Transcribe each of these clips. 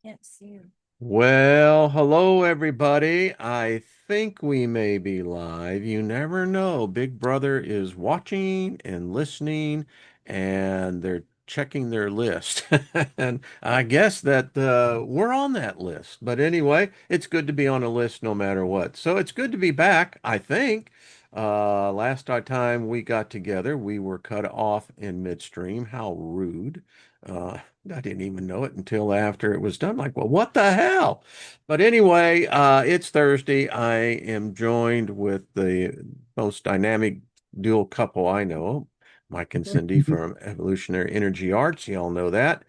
Can't see you. Well, hello everybody. I think we may be live. You never know. Big Brother is watching and listening, and they're checking their list. And I guess that we're on that list. But anyway, it's good to be on a list no matter what. So it's good to be back, I think. Last time we got together, we were cut off in midstream. How rude. I didn't even know it until after it was done. Like, well, what the hell? But anyway, it's Thursday. I am joined with the most dynamic dual couple I know, Mike and Cindy from Evolutionary Energy Arts. Y'all know that.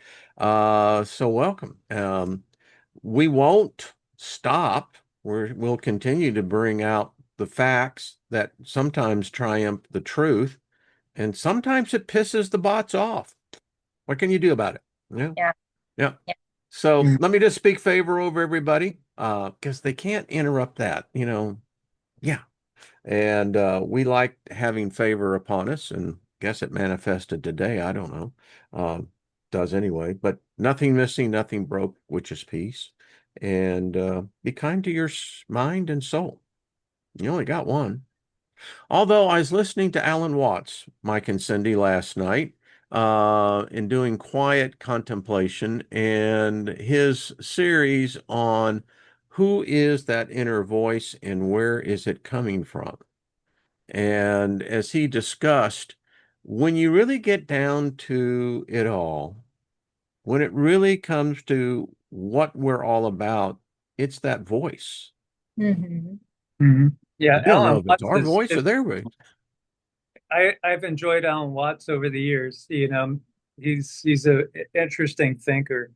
So welcome. We won't stop. We'll continue to bring out the facts that sometimes triumph the truth, and sometimes it pisses the bots off. What can you do about it? Yeah. Yeah, Yeah. yeah. So let me just speak favor over everybody, because they can't interrupt that. Yeah. And we like having favor upon us, and guess it manifested today. I don't know. Does anyway, but nothing missing, nothing broke, which is peace. And be kind to your mind and soul. You only got one. Although I was listening to Alan Watts, Mike and Cindy, last night, in doing quiet contemplation and his series on who is that inner voice and where is it coming from. And as he discussed, when you really get down to it all, when it really comes to what we're all about, it's that voice. hmm hmm Yeah, You don't know Alan if it's Watts our voice or their voice. I've enjoyed Alan Watts over the years. He's a interesting thinker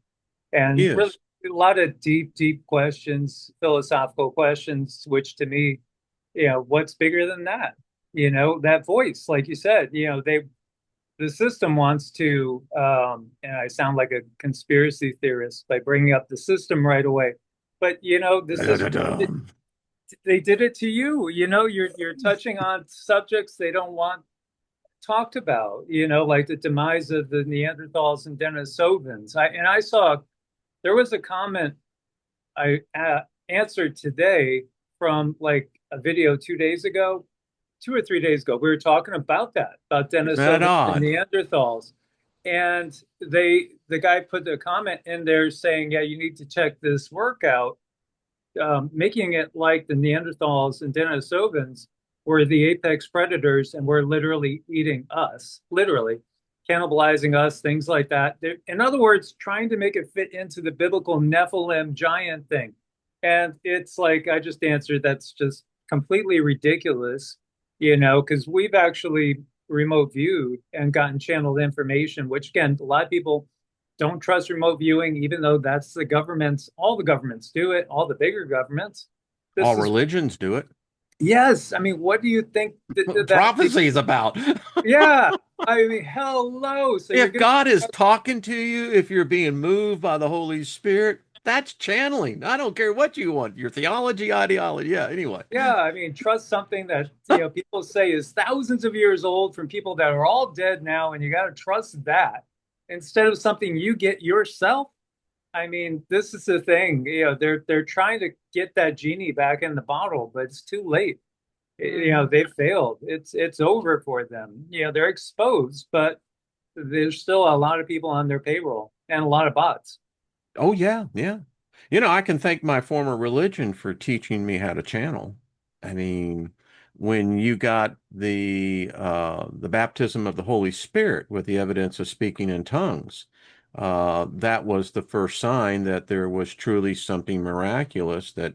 He and really is. a lot of deep questions, philosophical questions, which to me, what's bigger than that? That voice, like you said, the system wants to, and I sound like a conspiracy theorist by bringing up the system right away, but the system Da-da-da-dum. they did it to you. You're touching on subjects they don't want talked about, like the demise of the Neanderthals and Denisovans. I saw there was a comment I answered today from like a video 2 days ago, 2 or 3 days ago. We were talking about that, about Isn't that Denisovans and odd? Neanderthals. And the guy put a comment in there saying, yeah, you need to check this workout, making it like the Neanderthals and Denisovans were the apex predators and were literally eating us, literally cannibalizing us, things like that. In other words, trying to make it fit into the biblical Nephilim giant thing. And it's like, I just answered, that's just completely ridiculous, because we've actually remote viewed and gotten channeled information, which again, a lot of people don't trust remote viewing, even though that's the governments, all the governments do it, all the bigger governments. All This is, religions do it. yes. I mean, what do you think that Prophecy is about. yeah. I mean, hello. So you're If going God is to, talking to you, if you're being moved by the Holy Spirit, that's channeling. I don't care what you want, your theology, ideology. Yeah, anyway. yeah, I mean, trust something that, people say is thousands of years old from people that are all dead now, and you got to trust that instead of something you get yourself. I mean, this is the thing. They're trying to get that genie back in the bottle, but it's too late. hmm They failed. It's over for them. They're exposed, but there's still a lot of people on their payroll and a lot of bots. Oh, yeah, yeah. I can thank my former religion for teaching me how to channel. I mean, when you got the baptism of the Holy Spirit with the evidence of speaking in tongues, that was the first sign that there was truly something miraculous that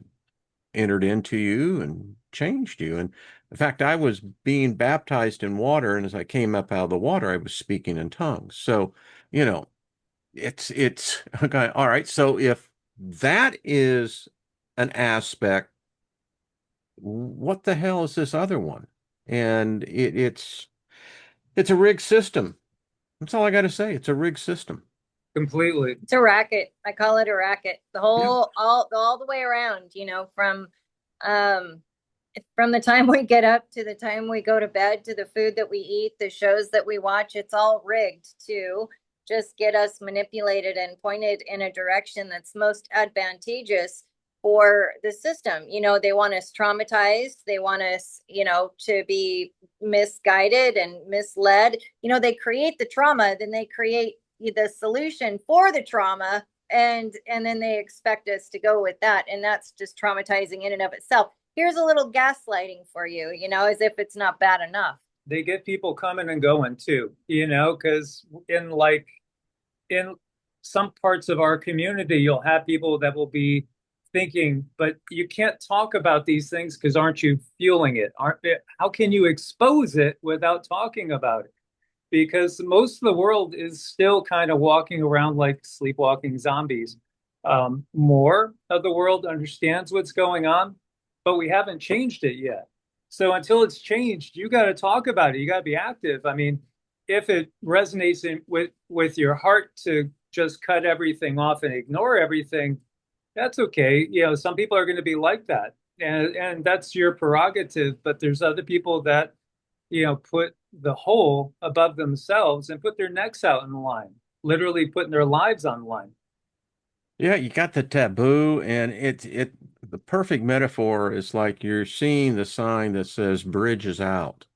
entered into you and changed you. And in fact, I was being baptized in water, and as I came up out of the water, I was speaking in tongues. So, you know, it's okay. All right. So if that is an aspect, what the hell is this other one? And it's a rigged system. That's all I got to say. It's a rigged system. Completely. It's a racket. I call it a racket. The Yeah. whole, all the way around. Um, from the time we get up to the time we go to bed, to the food that we eat, the shows that we watch. It's all rigged to just get us manipulated and pointed in a direction that's most advantageous for the system. You know, they want us traumatized. They want us, you know, to be misguided and misled. You know, they create the trauma, then they create the solution for the trauma, and then they expect us to go with that, and that's just traumatizing in and of itself. Here's a little gaslighting for you, you know, as if it's not bad enough. They get people coming and going too, you know, because in some parts of our community, you'll have people that will be thinking, but you can't talk about these things because aren't you feeling it? How can you expose it without talking about it? Because most of the world is still kind of walking around like sleepwalking zombies. More of the world understands what's going on, but we haven't changed it yet. So until it's changed, you got to talk about it. You got to be active. I mean, if it resonates with your heart to just cut everything off and ignore everything, that's okay. You know, some people are going to be like that, and that's your prerogative. But there's other people that, you know, put the whole above themselves and put their necks out in the line, literally putting their lives on the line. Yeah, you got the taboo, and the perfect metaphor is like you're seeing the sign that says bridge is out,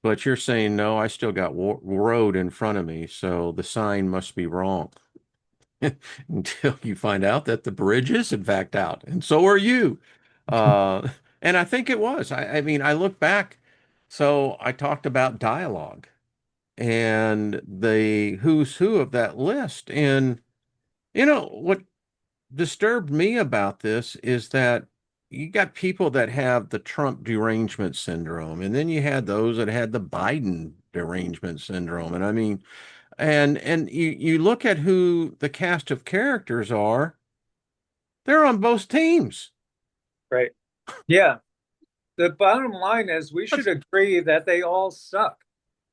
but you're saying, no, I still got road in front of me, so the sign must be wrong. Until you find out that the bridge is in fact out, and so are you. Uh, and I think it was. I mean, I look back, so I talked about dialogue and the who's who of that list. And you know what disturbed me about this is that you got people that have the Trump derangement syndrome, and then you had those that had the Biden derangement syndrome. And I mean, and you look at who the cast of characters are, they're on both teams. Right. Yeah. The bottom line is we should agree that they all suck.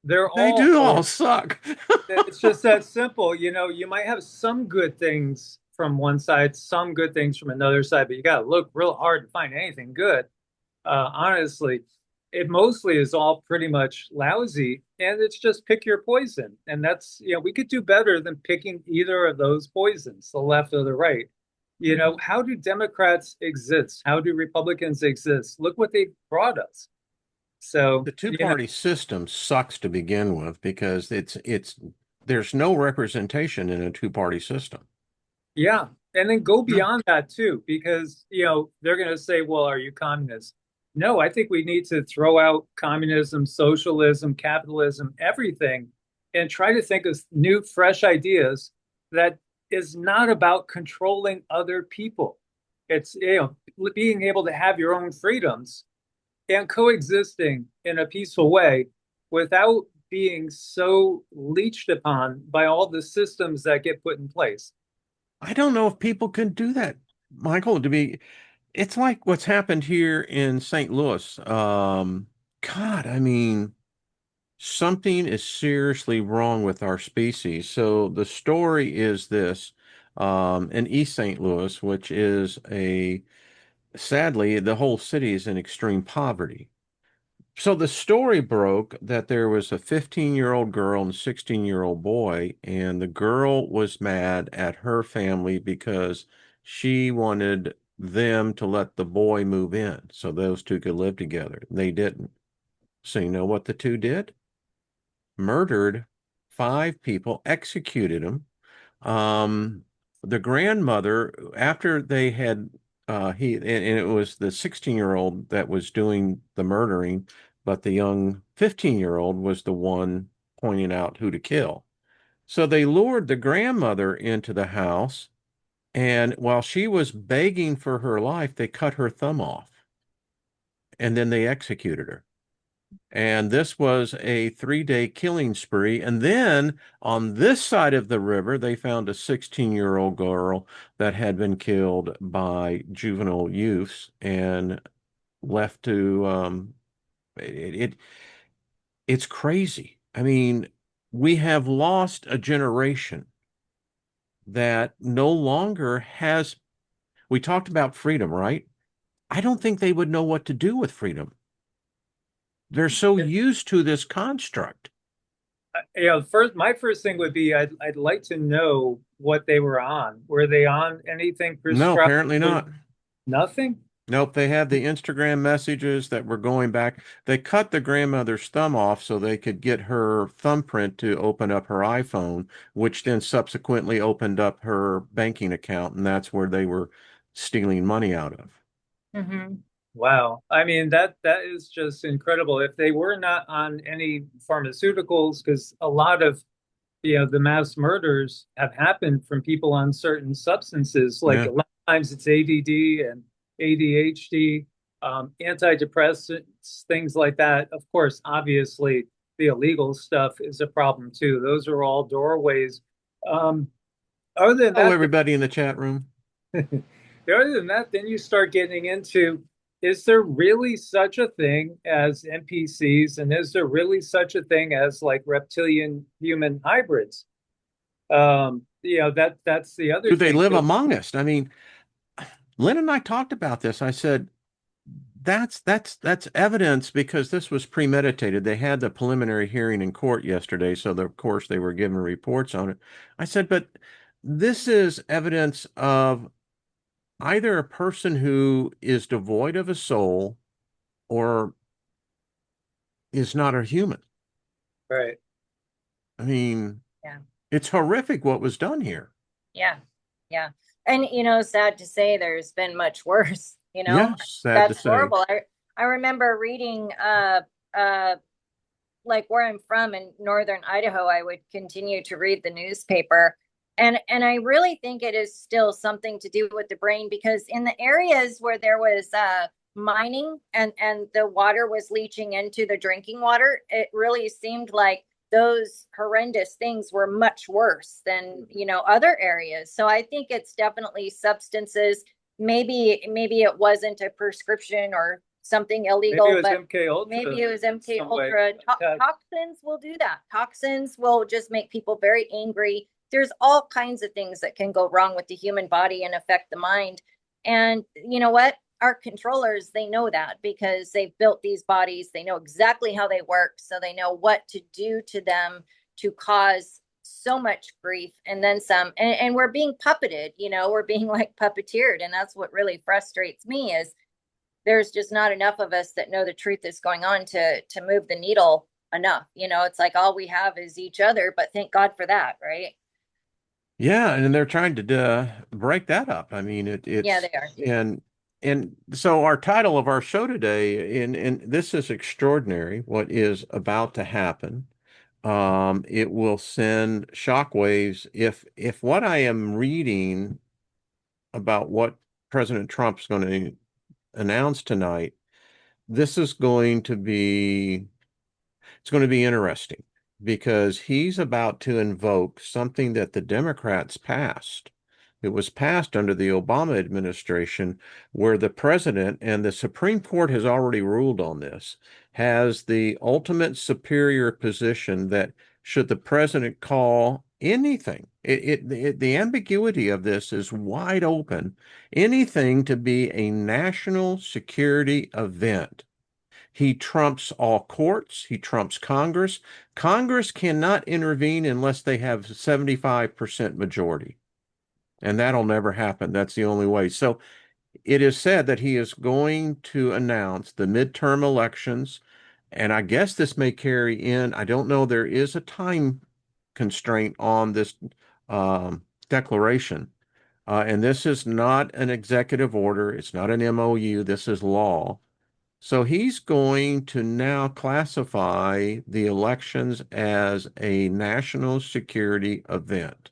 They're They all do all horrible. suck. It's just that simple. You know, you might have some good things from one side, some good things from another side, but you got to look real hard to find anything good. Honestly, it mostly is all pretty much lousy, and it's just pick your poison. And that's, you know, we could do better than picking either of those poisons, the left or the right. You know, how do Democrats exist? How do Republicans exist? Look what they brought us. So, The you know, two-party system sucks to begin with because it's there's no representation in a two-party system. yeah. And then go beyond that too, because, you know, they're going to say, well, are you communist? No, I think we need to throw out communism, socialism, capitalism, everything, and try to think of new, fresh ideas that is not about controlling other people. It's, you know, being able to have your own freedoms and coexisting in a peaceful way without being so leached upon by all the systems that get put in place. I don't know if people can do that, Michael, to be it's like what's happened here in St. Louis. God, I mean, something is seriously wrong with our species. So the story is this, in East St. Louis, which is sadly, the whole city is in extreme poverty. So the story broke that there was a 15-year-old girl and a 16-year-old boy, and the girl was mad at her family because she wanted them to let the boy move in so those two could live together. They didn't. So you know what the two did? Murdered five people, executed them. Um, the grandmother, after they had and it was the 16-year-old that was doing the murdering, but the young 15-year-old was the one pointing out who to kill. So they lured the grandmother into the house, and while she was begging for her life, they cut her thumb off, and then they executed her. And this was a 3-day killing spree. And then on this side of the river, they found a 16-year-old girl that had been killed by juvenile youths and left to it, it it's crazy. I mean, we have lost a generation that no longer has we talked about freedom, right? I don't think they would know what to do with freedom. They're so used to this construct. My first thing would be I'd like to know what they were on. Were they on anything No, prescribed? apparently not. Nothing? Nope, they had the Instagram messages that were going back. They cut the grandmother's thumb off so they could get her thumbprint to open up her iPhone, which then subsequently opened up her banking account, and that's where they were stealing money out of. Hmm. Wow. I mean, that is just incredible. If they were not on any pharmaceuticals, because a lot of the mass murders have happened from people on certain substances. Like Yeah. a lot of times it's ADD and ADHD, antidepressants, things like that. Of course, obviously, the illegal stuff is a problem too. Those are all doorways. Um, other than Hello, that, everybody in the chat room. other than that, then you start getting into, is there really such a thing as NPCs, and is there really such a thing as like reptilian human hybrids? That's the other Do they thing live too. among us? I mean, Lynn and I talked about this. I said, that's evidence because this was premeditated. They had the preliminary hearing in court yesterday, so of course they were given reports on it. I said, but this is evidence of either a person who is devoid of a soul or is not a human. Right. I mean, Yeah. it's horrific what was done here. Yeah. Yeah. And sad to say there's been much worse, Yes, sad to that's say. horrible. I remember reading uh like where I'm from in northern Idaho, I would continue to read the newspaper. And I really think it is still something to do with the brain, because in the areas where there was mining and the water was leaching into the drinking water, it really seemed like those horrendous things were much worse than other areas. So I think it's definitely substances. Maybe it wasn't a prescription or something Maybe it illegal, was but MK Ultra maybe it was in MK some way. Ultra. Toxins will do that. Toxins will just make people very angry. There's all kinds of things that can go wrong with the human body and affect the mind. And you know what? Our controllers, they know that because they've built these bodies. They know exactly how they work. So they know what to do to them to cause so much grief and then some. And we're being puppeted, we're being like puppeteered. And that's what really frustrates me is there's just not enough of us that know the truth that's going on to move the needle enough. It's like all we have is each other, but thank God for that, right? Yeah, and they're trying to break that up. I mean, Yeah, it's they are. and so our title of our show today, and this is extraordinary, what is about to happen. It will send shockwaves if what I am reading about what President Trump's going to announce tonight, this is going to be it's going to be interesting because he's about to invoke something that the Democrats passed. It was passed under the Obama administration, where the president, and the Supreme Court has already ruled on this, has the ultimate superior position that should the president call anything, the ambiguity of this is wide open, anything to be a national security event. He trumps all courts. He trumps Congress. Congress cannot intervene unless they have 75% majority. And that'll never happen. That's the only way. So it is said that he is going to announce the midterm elections. And I guess this may carry in. I don't know. There is a time constraint on this declaration. And this is not an executive order. It's not an MOU. This is law. So he's going to now classify the elections as a national security event.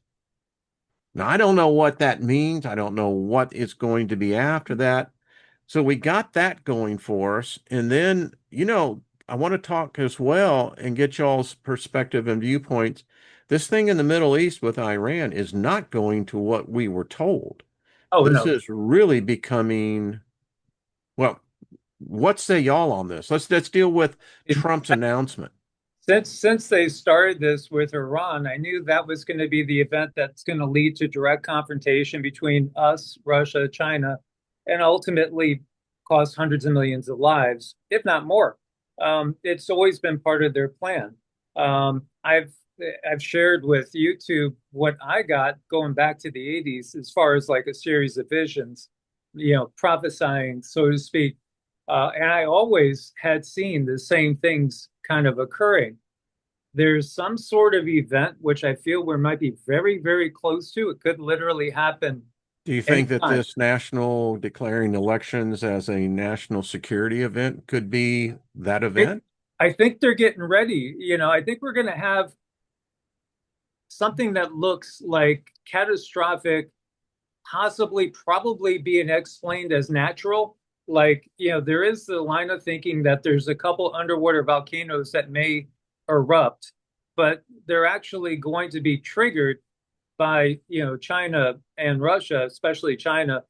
Now, I don't know what that means. I don't know what it's going to be after that. So we got that going for us. And then, I want to talk as well and get y'all's perspective and viewpoints. This thing in the Middle East with Iran is not going to what we were told. Oh This no. is really becoming, well, what say y'all on this? Let's deal with Trump's announcement. Since they started this with Iran, I knew that was going to be the event that's going to lead to direct confrontation between us, Russia, China, and ultimately cost hundreds of millions of lives, if not more. It's always been part of their plan. I've I've shared with YouTube what I got going back to the 80s as far as like a series of visions, prophesying, so to speak. And I always had seen the same things kind of occurring. There's some sort of event which I feel we might be very, very close to. It could literally happen Do you think that anytime. this national declaring elections as a national security event could be that I, event? I think they're getting ready. I think we're going to have something that looks like catastrophic, possibly probably being explained as natural. Like, there is the line of thinking that there's a couple underwater volcanoes that may erupt, but they're actually going to be triggered by, China and Russia, especially China,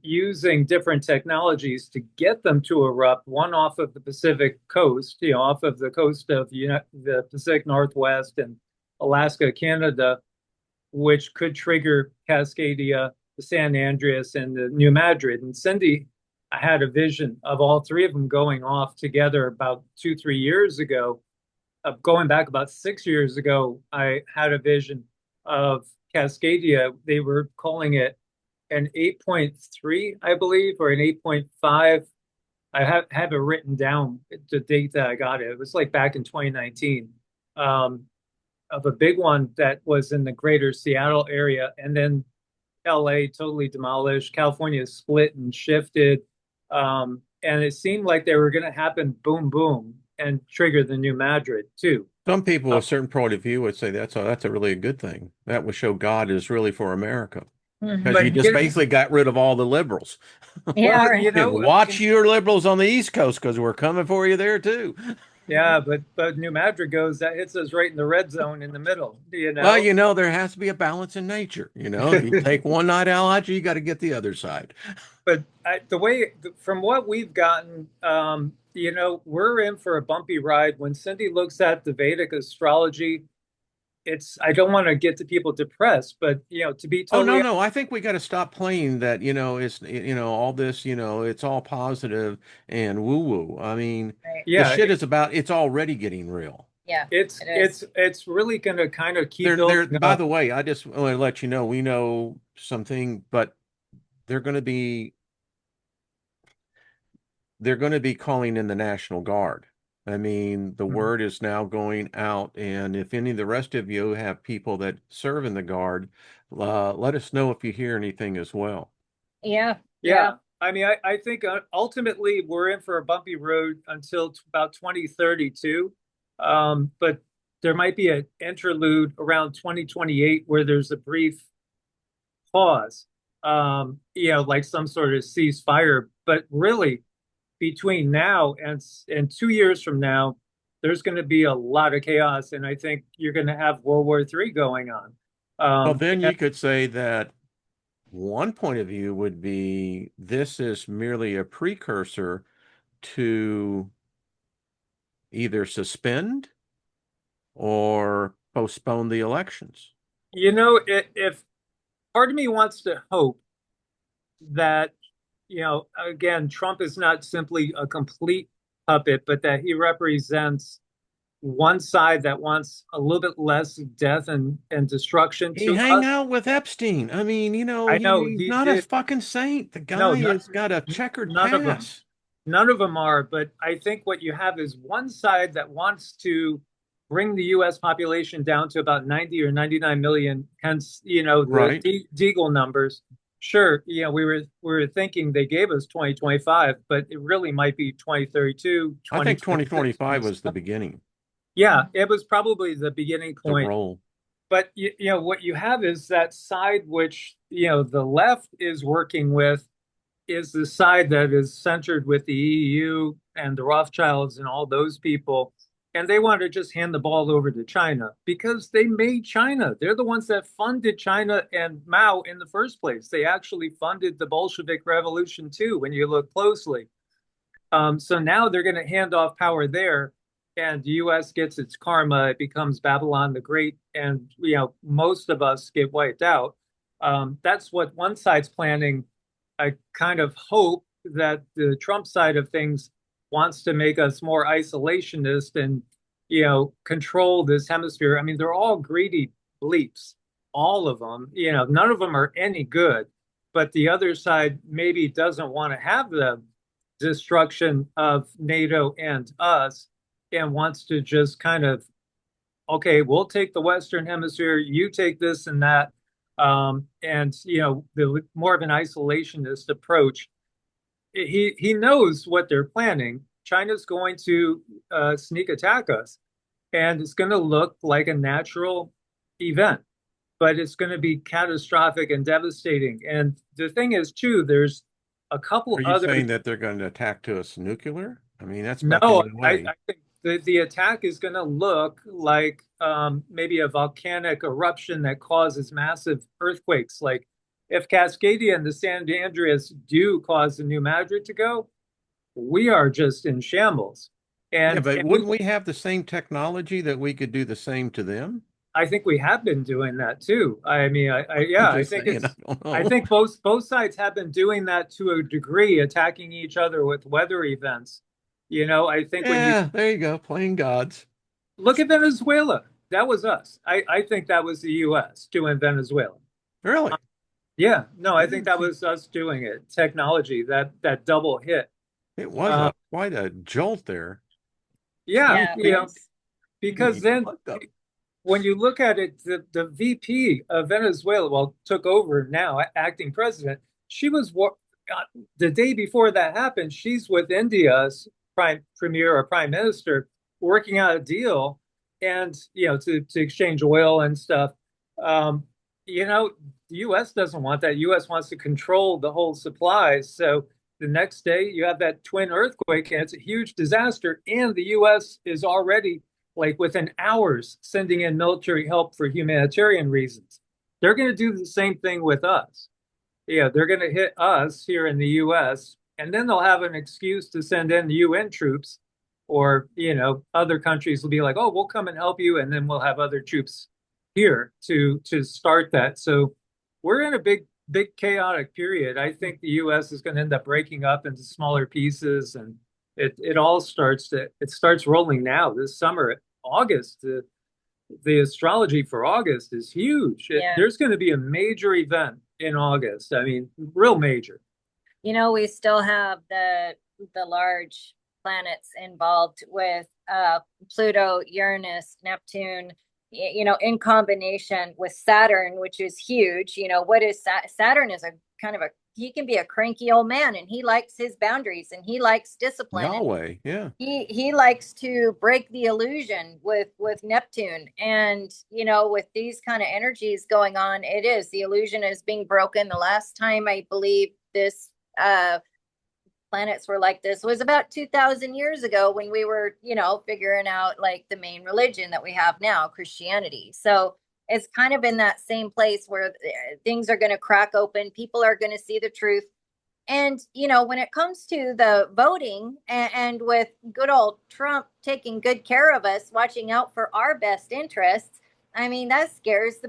using different technologies to get them to erupt, one off of the Pacific coast, off of the coast of the Pacific Northwest and Alaska, Canada, which could trigger Cascadia, the San Andreas, and the New Madrid. And Cindy had a vision of all three of them going off together about 2, 3 years ago. Going back about 6 years ago, I had a vision of Cascadia. They were calling it an 8.3, I believe, or an 8.5. I have it written down, the date that I got it. It was like back in 2019. Of a big one that was in the greater Seattle area, and then LA totally demolished. California split and shifted. And it seemed like they were going to happen boom, boom, and trigger the New Madrid too. Some people Uh, with a certain point of view would say that's a really a good thing. That would show God is really for America because you Mhm. but, just basically got rid of all the liberals. Yeah, well, right. And watch your liberals on the East Coast because we're coming for you there too. yeah, but New Madrid goes, that hits us right in the red zone in the middle, Well, there has to be a balance in nature. If you take one night out, you got to get the other side. But from what we've gotten, we're in for a bumpy ride. When Cindy looks at the Vedic astrology, I don't want to get to people depressed, but to be Oh, no, totally, no. I think we got to stop playing that, it's, all this, it's all positive and woo-woo. I mean, Right. the yeah, shit is about, it's already getting real. Yeah, it's it is. it's really going to kind of keep They're, building by up. the way, I just want to let you know, we know something, but they're going to be, they're going to be calling in the National Guard. I mean, the Mhm. word is now going out, and if any of the rest of you have people that serve in the Guard, let us know if you hear anything as well. Yeah, yeah, Yeah, I mean, I think ultimately we're in for a bumpy road until about 2032. But there might be an interlude around 2028 where there's a brief pause, like some sort of ceasefire. But really, between now and 2 years from now, there's going to be a lot of chaos, and I think you're going to have World War III going on. Well, Um, then you could say that one point of view would be this is merely a precursor to either suspend or postpone the elections. if part of me wants to hope that, again, Trump is not simply a complete puppet, but that he represents one side that wants a little bit less death and destruction He to hang us. out with Epstein. I mean, I know he's he not a did. fucking saint. The No, guy has got a checkered none of them. past. None of them are. But I think what you have is one side that wants to bring the U.S. population down to about 90 or 99 million, hence, the Right. Deagle numbers. Sure, we were thinking they gave us 2025, but it really might be 2032, I think 2026. 2025 was the beginning, Yeah, it was probably the beginning the point. roll. But what you have is that side which, the left is working with is the side that is centered with the EU and the Rothschilds and all those people. And they want to just hand the ball over to China because they made China. They're the ones that funded China and Mao in the first place. They actually funded the Bolshevik Revolution too, when you look closely. So now they're going to hand off power there, and the U.S. gets its karma. It becomes Babylon the Great, and most of us get wiped out. That's what one side's planning. I kind of hope that the Trump side of things wants to make us more isolationist and control this hemisphere. I mean, they're all greedy bleeps, all of them. None of them are any good, but the other side maybe doesn't want to have the destruction of NATO and us and wants to just kind of, okay, we'll take the Western Hemisphere, you take this and that. And the more of an isolationist approach. He knows what they're planning. China's going to sneak attack us, and it's going to look like a natural event, but it's going to be catastrophic and devastating. And the thing is, too, there's a couple Are you other. saying that they're going to attack to us nuclear? I mean, that's about the No, only I, way. I think the attack is going to look like maybe a volcanic eruption that causes massive earthquakes. Like if Cascadia and the San Andreas do cause the New Madrid to go, we are just in shambles. Yeah, And, but and we, wouldn't we have the same technology that we could do the same to them? I think we have been doing that too. I mean, I'm yeah, I just think saying, I it's, don't I know. think both sides have been doing that to a degree, attacking each other with weather events. I think when you Yeah, there you go, playing gods. look at Venezuela, that was us. I think that was the U.S. doing Venezuela. Really? Yeah, no, I think Yeah, that was us doing it. Technology, that double hit. it was Uh, a quite a jolt there. yeah, Yeah, it was. because then What the- when you look at it, the VP of Venezuela, well, took over now, acting president. She was the day before that happened. She's with India's prime premier or prime minister, working out a deal, and to exchange oil and stuff. Um, the U.S. doesn't want that. U.S. wants to control the whole supplies. So the next day you have that twin earthquake, and it's a huge disaster. And the U.S. is already like within hours sending in military help for humanitarian reasons. They're going to do the same thing with us. Yeah, they're going to hit us here in the US, and then they'll have an excuse to send in UN troops, or other countries will be like, "Oh, we'll come and help you," and then we'll have other troops here to start that. So we're in a big chaotic period. I think the US is going to end up breaking up into smaller pieces, and it starts rolling now this summer. August, the astrology for August is huge. Yeah. There's going to be a major event in August. I mean, real major. We still have the large planets involved with Pluto, Uranus, Neptune, in combination with Saturn, which is huge. What is Saturn is a kind of he can be a cranky old man, and he likes his boundaries, and he likes discipline. Yahweh, yeah. He likes to break the illusion with Neptune, and with these kind of energies going on, the illusion is being broken. The last time I believe this planets were like this was about 2,000 years ago, when we were figuring out like the main religion that we have now, Christianity. So it's kind of in that same place where things are going to crack open, people are going to see the truth. And when it comes to the voting, and with good old Trump taking good care of us, watching out for our best interests, I mean, that scares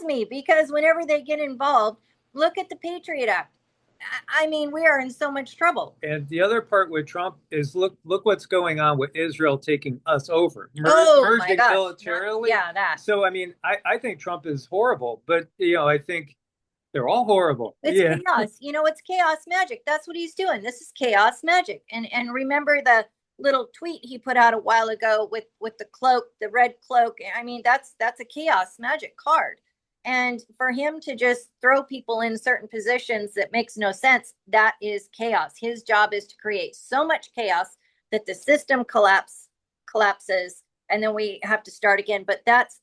me, because whenever they get involved, look at the Patriot Act. I mean, we are in so much trouble. And the other part with Trump is look what's going on with Israel taking us over, Oh my merging gosh. militarily. Yeah, that. So I mean, I think Trump is horrible, but I think they're all horrible. It's Yeah. chaos. It's chaos magic. That's what he's doing. This is chaos magic. And remember the little tweet he put out a while ago with the cloak, the red cloak. I mean, that's a chaos magic card. And for him to just throw people in certain positions that makes no sense, that is chaos. His job is to create so much chaos that the system collapses, and then we have to start again. But that's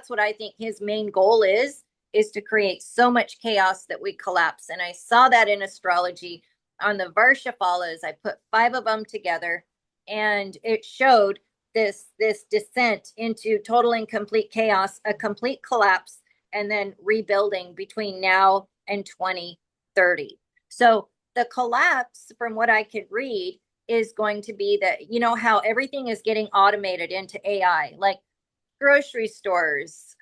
what I think his main goal is to create so much chaos that we collapse. And I saw that in astrology on the Varshafalas. I put 5 of them together, and it showed this descent into total and complete chaos, a complete collapse, and then rebuilding between now and 2030. So the collapse, from what I could read, is going to be that, how everything is getting automated into AI, like grocery stores,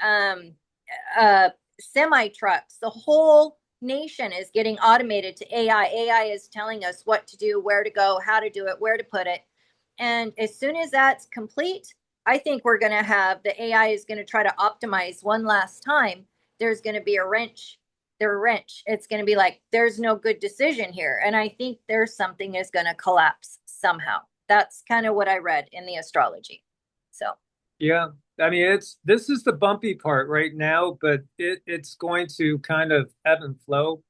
semi trucks, the whole nation is getting automated to AI. AI is telling us what to do, where to go, how to do it, where to put it. And as soon as that's complete, I think we're going to have the AI is going to try to optimize one last time. There's going to be a wrench. It's going to be like, there's no good decision here. And I think there's something is going to collapse somehow. That's kind of what I read in the astrology. So, Yeah. I mean, this is the bumpy part right now, but it's going to kind of ebb and flow.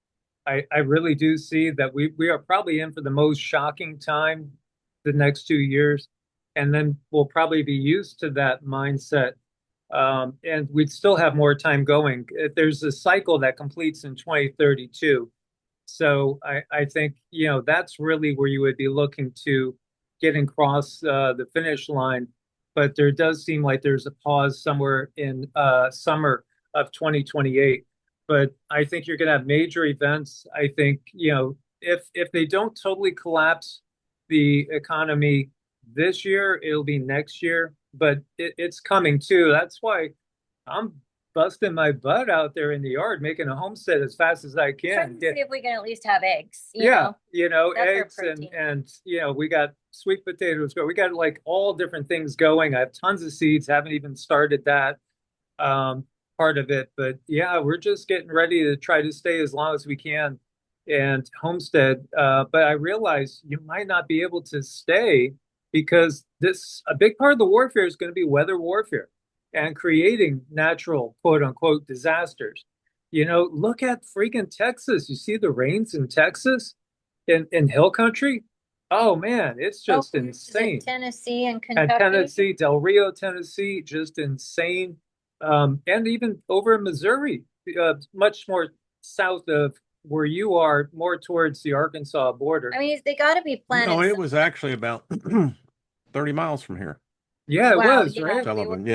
I really do see that we are probably in for the most shocking time the next 2 years, and then we'll probably be used to that mindset. And we'd still have more time going. There's a cycle that completes in 2032. So I think, that's really where you would be looking to getting across the finish line. But there does seem like there's a pause somewhere in summer of 2028. But I think you're going to have major events. I think, if they don't totally collapse the economy this year, it'll be next year. But it's coming too. That's why I'm busting my butt out there in the yard making a homestead as fast as I trying can. to see if we can at least have eggs. Yeah, That's our eggs protein. and we got sweet potatoes. We got like all different things going. I have tons of seeds. Haven't even started that part of it, but yeah, we're just getting ready to try to stay as long as we can and homestead. But I realize you might not be able to stay because a big part of the warfare is going to be weather warfare and creating natural quote unquote disasters. Look at freaking Texas. You see the rains in Texas, in hill country. Oh man, it's just Is insane. it Tennessee and And Kentucky? Tennessee, Del Rio, Tennessee, just insane. And even over in Missouri, much more south of where you are, more towards the Arkansas border. I mean, they got to be planning. No, it was actually about 30 miles from here. Yeah, it Wow, was, yeah, right? Sullivan,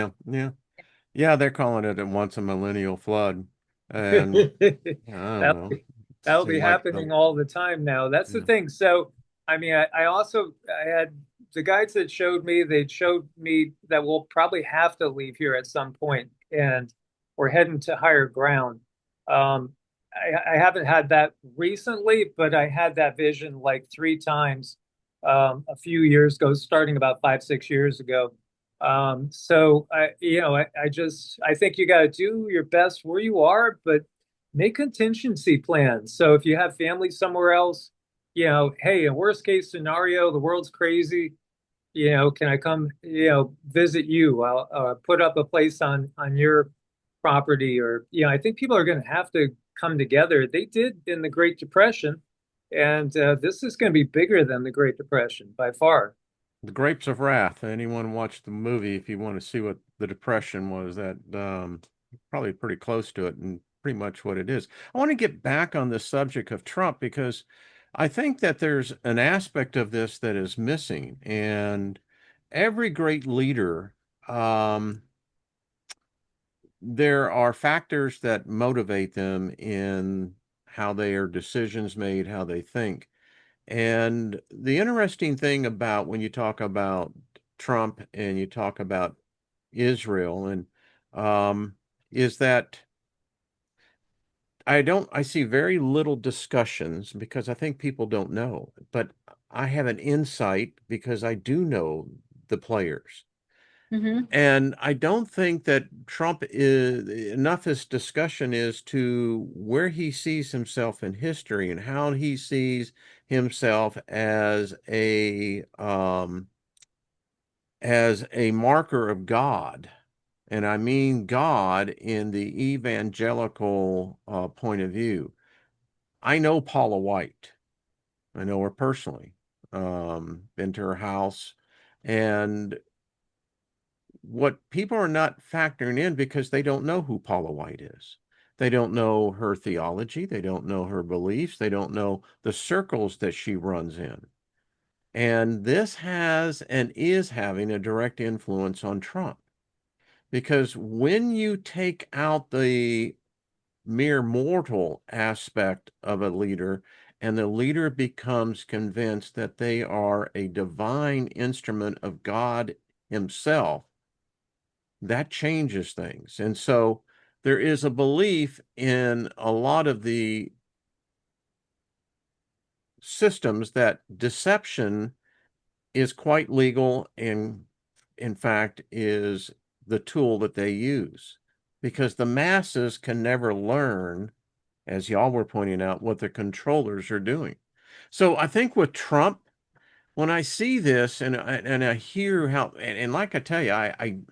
yeah, they're calling it a once a millennial flood, and I don't That'll know. be, that'll be Seemed like happening all the time now. That's the yeah. thing. So, I mean, I had the guides that they showed me that we'll probably have to leave here at some point, and we're heading to higher ground. Um, I haven't had that recently, but I had that vision like 3 times a few years ago, starting about 5, 6 years ago. So I think you got to do your best where you are, but make contingency plans. So if you have family somewhere else, hey, in worst case scenario, the world's crazy. Can I come, visit you? I'll put up a place on your property, or I think people are going to have to come together. They did in the Great Depression, and this is going to be bigger than the Great Depression by far. The Grapes of Wrath. Anyone watch the movie if you want to see what the Depression was, that probably pretty close to it and pretty much what it is. I want to get back on the subject of Trump because I think that there's an aspect of this that is missing. And every great leader, there are factors that motivate them in how their decisions made, how they think. And the interesting thing about when you talk about Trump and you talk about Israel and is that I see very little discussions because I think people don't know, but I have an insight because I do know the players. Mm-hmm. And I don't think that Trump is enough. His discussion is to where he sees himself in history and how he sees himself as a marker of God. And I mean God in the evangelical point of view. I know Paula White. I know her personally. Been to her house, and what people are not factoring in because they don't know who Paula White is. They don't know her theology. They don't know her beliefs. They don't know the circles that she runs in. And this has and is having a direct influence on Trump. Because when you take out the mere mortal aspect of a leader and the leader becomes convinced that they are a divine instrument of God himself, that changes things. And so there is a belief in a lot of the systems that deception is quite legal and, in fact, is the tool that they use because the masses can never learn, as y'all were pointing out, what the controllers are doing. So I think with Trump, when I see this and I hear how, and like I tell you,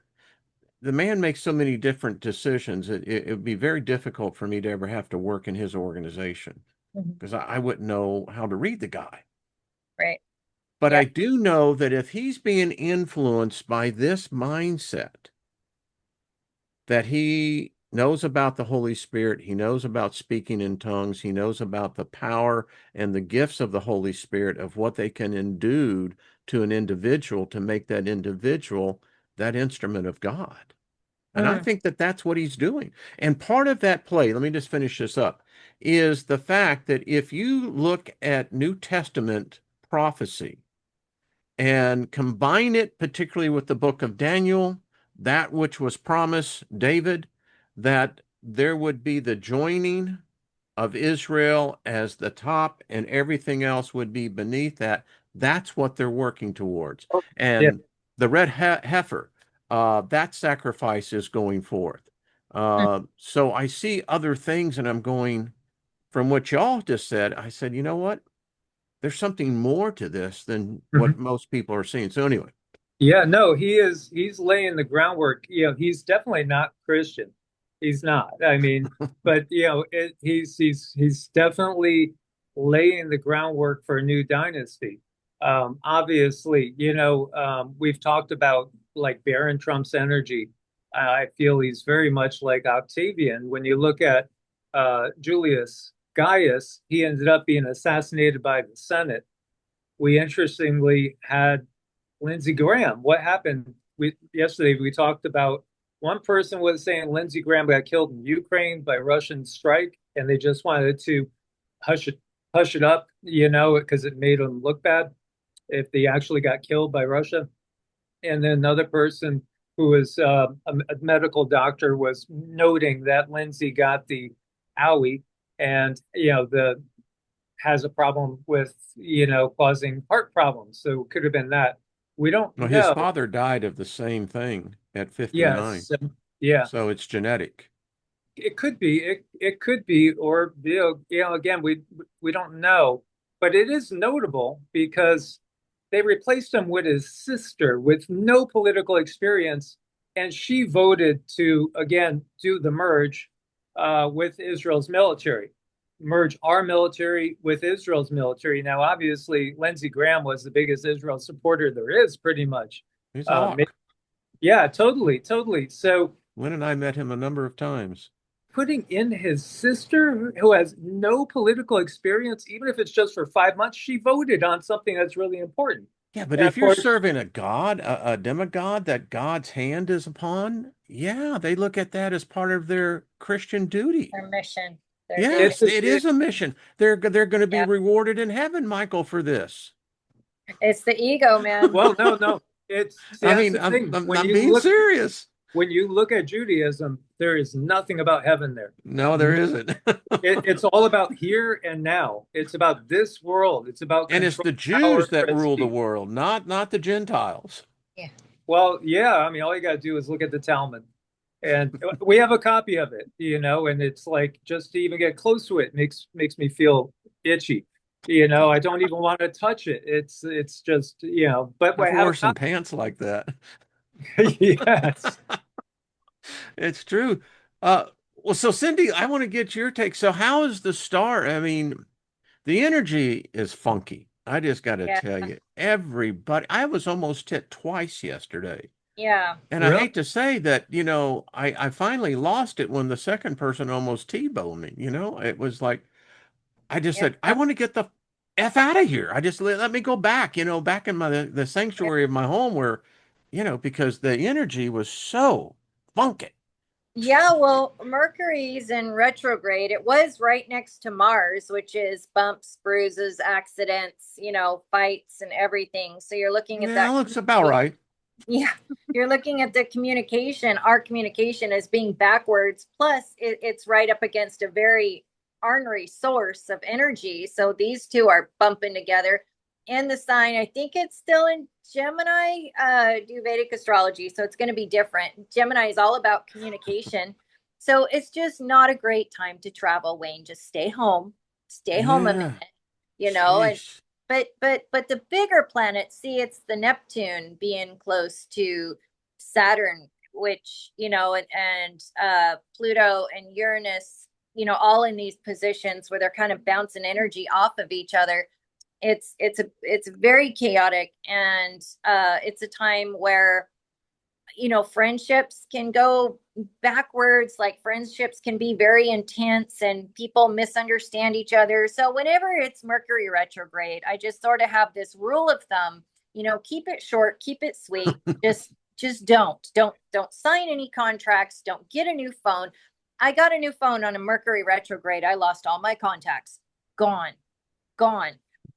the man makes so many different decisions. It would be very difficult for me to ever have to work in his organization Mhm. because I wouldn't know how to read the guy. Right. But Yeah. I do know that if he's being influenced by this mindset, that he knows about the Holy Spirit, he knows about speaking in tongues, he knows about the power and the gifts of the Holy Spirit, of what they can endue to an individual to make that individual that instrument of God. And I Mm. think that that's what he's doing. And part of that play, let me just finish this up, is the fact that if you look at New Testament prophecy, and combine it particularly with the book of Daniel, that which was promised David, that there would be the joining of Israel as the top and everything else would be beneath that. That's what they're working towards. Yeah. And the red heifer, that sacrifice is going forth. Mm. So I see other things and I'm going, from what y'all just said, I said, you know what? There's something more to this than what Mhm. most people are seeing. So anyway, Yeah, no, he's laying the groundwork. He's definitely not Christian. He's not. I mean, but he's definitely laying the groundwork for a new dynasty. Obviously, we've talked about like Baron Trump's energy. I feel he's very much like Octavian. When you look at Julius Gaius, he ended up being assassinated by the Senate. We interestingly had Lindsey Graham. What happened? Yesterday we talked about one person was saying Lindsey Graham got killed in Ukraine by Russian strike, and they just wanted to hush it up, because it made them look bad if they actually got killed by Russia. And then another person who was a medical doctor was noting that Lindsey got the owie, and the has a problem with, causing heart problems. So it could have been that. We don't well, his know. father died of the same thing at 59. Yes. Yeah. So it's genetic. It could be. It could be, or again, we don't know. But it is notable because they replaced him with his sister with no political experience, and she voted to again do the merge with Israel's military, merge our military with Israel's military. Now, obviously, Lindsey Graham was the biggest Israel supporter there is, pretty much. He's a Uh, hawk. yeah, totally, totally. So Lynn and I met him a number of times. putting in his sister, who has no political experience, even if it's just for 5 months, she voted on something that's really important. Yeah, but And of if you're course, serving a god, a demigod that God's hand is upon, yeah, they look at that as part of their Christian duty. Their mission, their duty. Yes, it is a mission. They're going to be Yeah. rewarded in heaven, Michael, for this. It's the ego, man. well, no, see, I that's mean, the thing. I'm being serious. When you look at Judaism, there is nothing about heaven there. No, there isn't. It's all about here and now. It's about this world. It's about And it's control, the power, Jews that rule the prestige. world, not the Gentiles. Yeah. Well, yeah, I mean, all you got to do is look at the Talmud. And we have a copy of it, and it's like just to even get close to it makes me feel itchy. I don't even want to touch it. It's just, but we I've have wore a some copy. pants like that. Yes. It's true. Well, so Cindy, I want to get your take. So how is the star? I mean, the energy is funky. I just got to Yeah. tell you, everybody, I was almost hit twice yesterday. Yeah. And I Really? hate to say that, I finally lost it when the second person almost T-boned me. It was like, I just Yeah. said, I want to get the F out of here. I just let me go back, back in the Yeah. sanctuary of my home where, because the energy was so funky. Yeah, well, Mercury's in retrograde. It was right next to Mars, which is bumps, bruises, accidents, fights and everything. So you're looking at Yeah, that. looks about right. Yeah, you're looking at the communication, our communication as being backwards. Plus, it's right up against a very ornery source of energy. So these two are bumping together. in the sign. I think it's still in Gemini, do Vedic astrology. So it's going to be different. Gemini is all about communication. So it's just not a great time to travel, Wayne. Just stay home a Yeah. minute, you know, and Sheesh. but the bigger planets, see, it's the Neptune being close to Saturn, which, and Pluto and Uranus, all in these positions where they're kind of bouncing energy off of each other. It's very chaotic, and it's a time where friendships can go backwards. Like, friendships can be very intense and people misunderstand each other. So whenever it's Mercury retrograde, I just sort of have this rule of thumb, keep it short, keep it sweet. Just don't sign any contracts, don't get a new phone. I got a new phone on a Mercury retrograde. I lost all my contacts. Gone.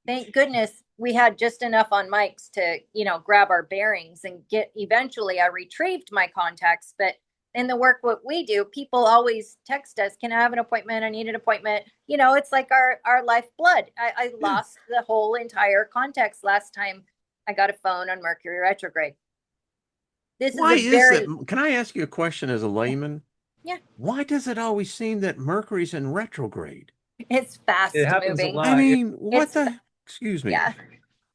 Thank goodness we had just enough on mics to, grab our bearings and eventually I retrieved my contacts. But in the work, what we do, people always text us, can I have an appointment? I need an appointment. It's like our lifeblood. I Yeah. lost the whole entire contacts last time I got a phone on Mercury retrograde. This is Why a is that? very, Can I ask you a question as a layman? yeah, Why does it always seem that Mercury's in retrograde? it's It fast happens a moving. I lot. mean, what It's, the, excuse me, yeah,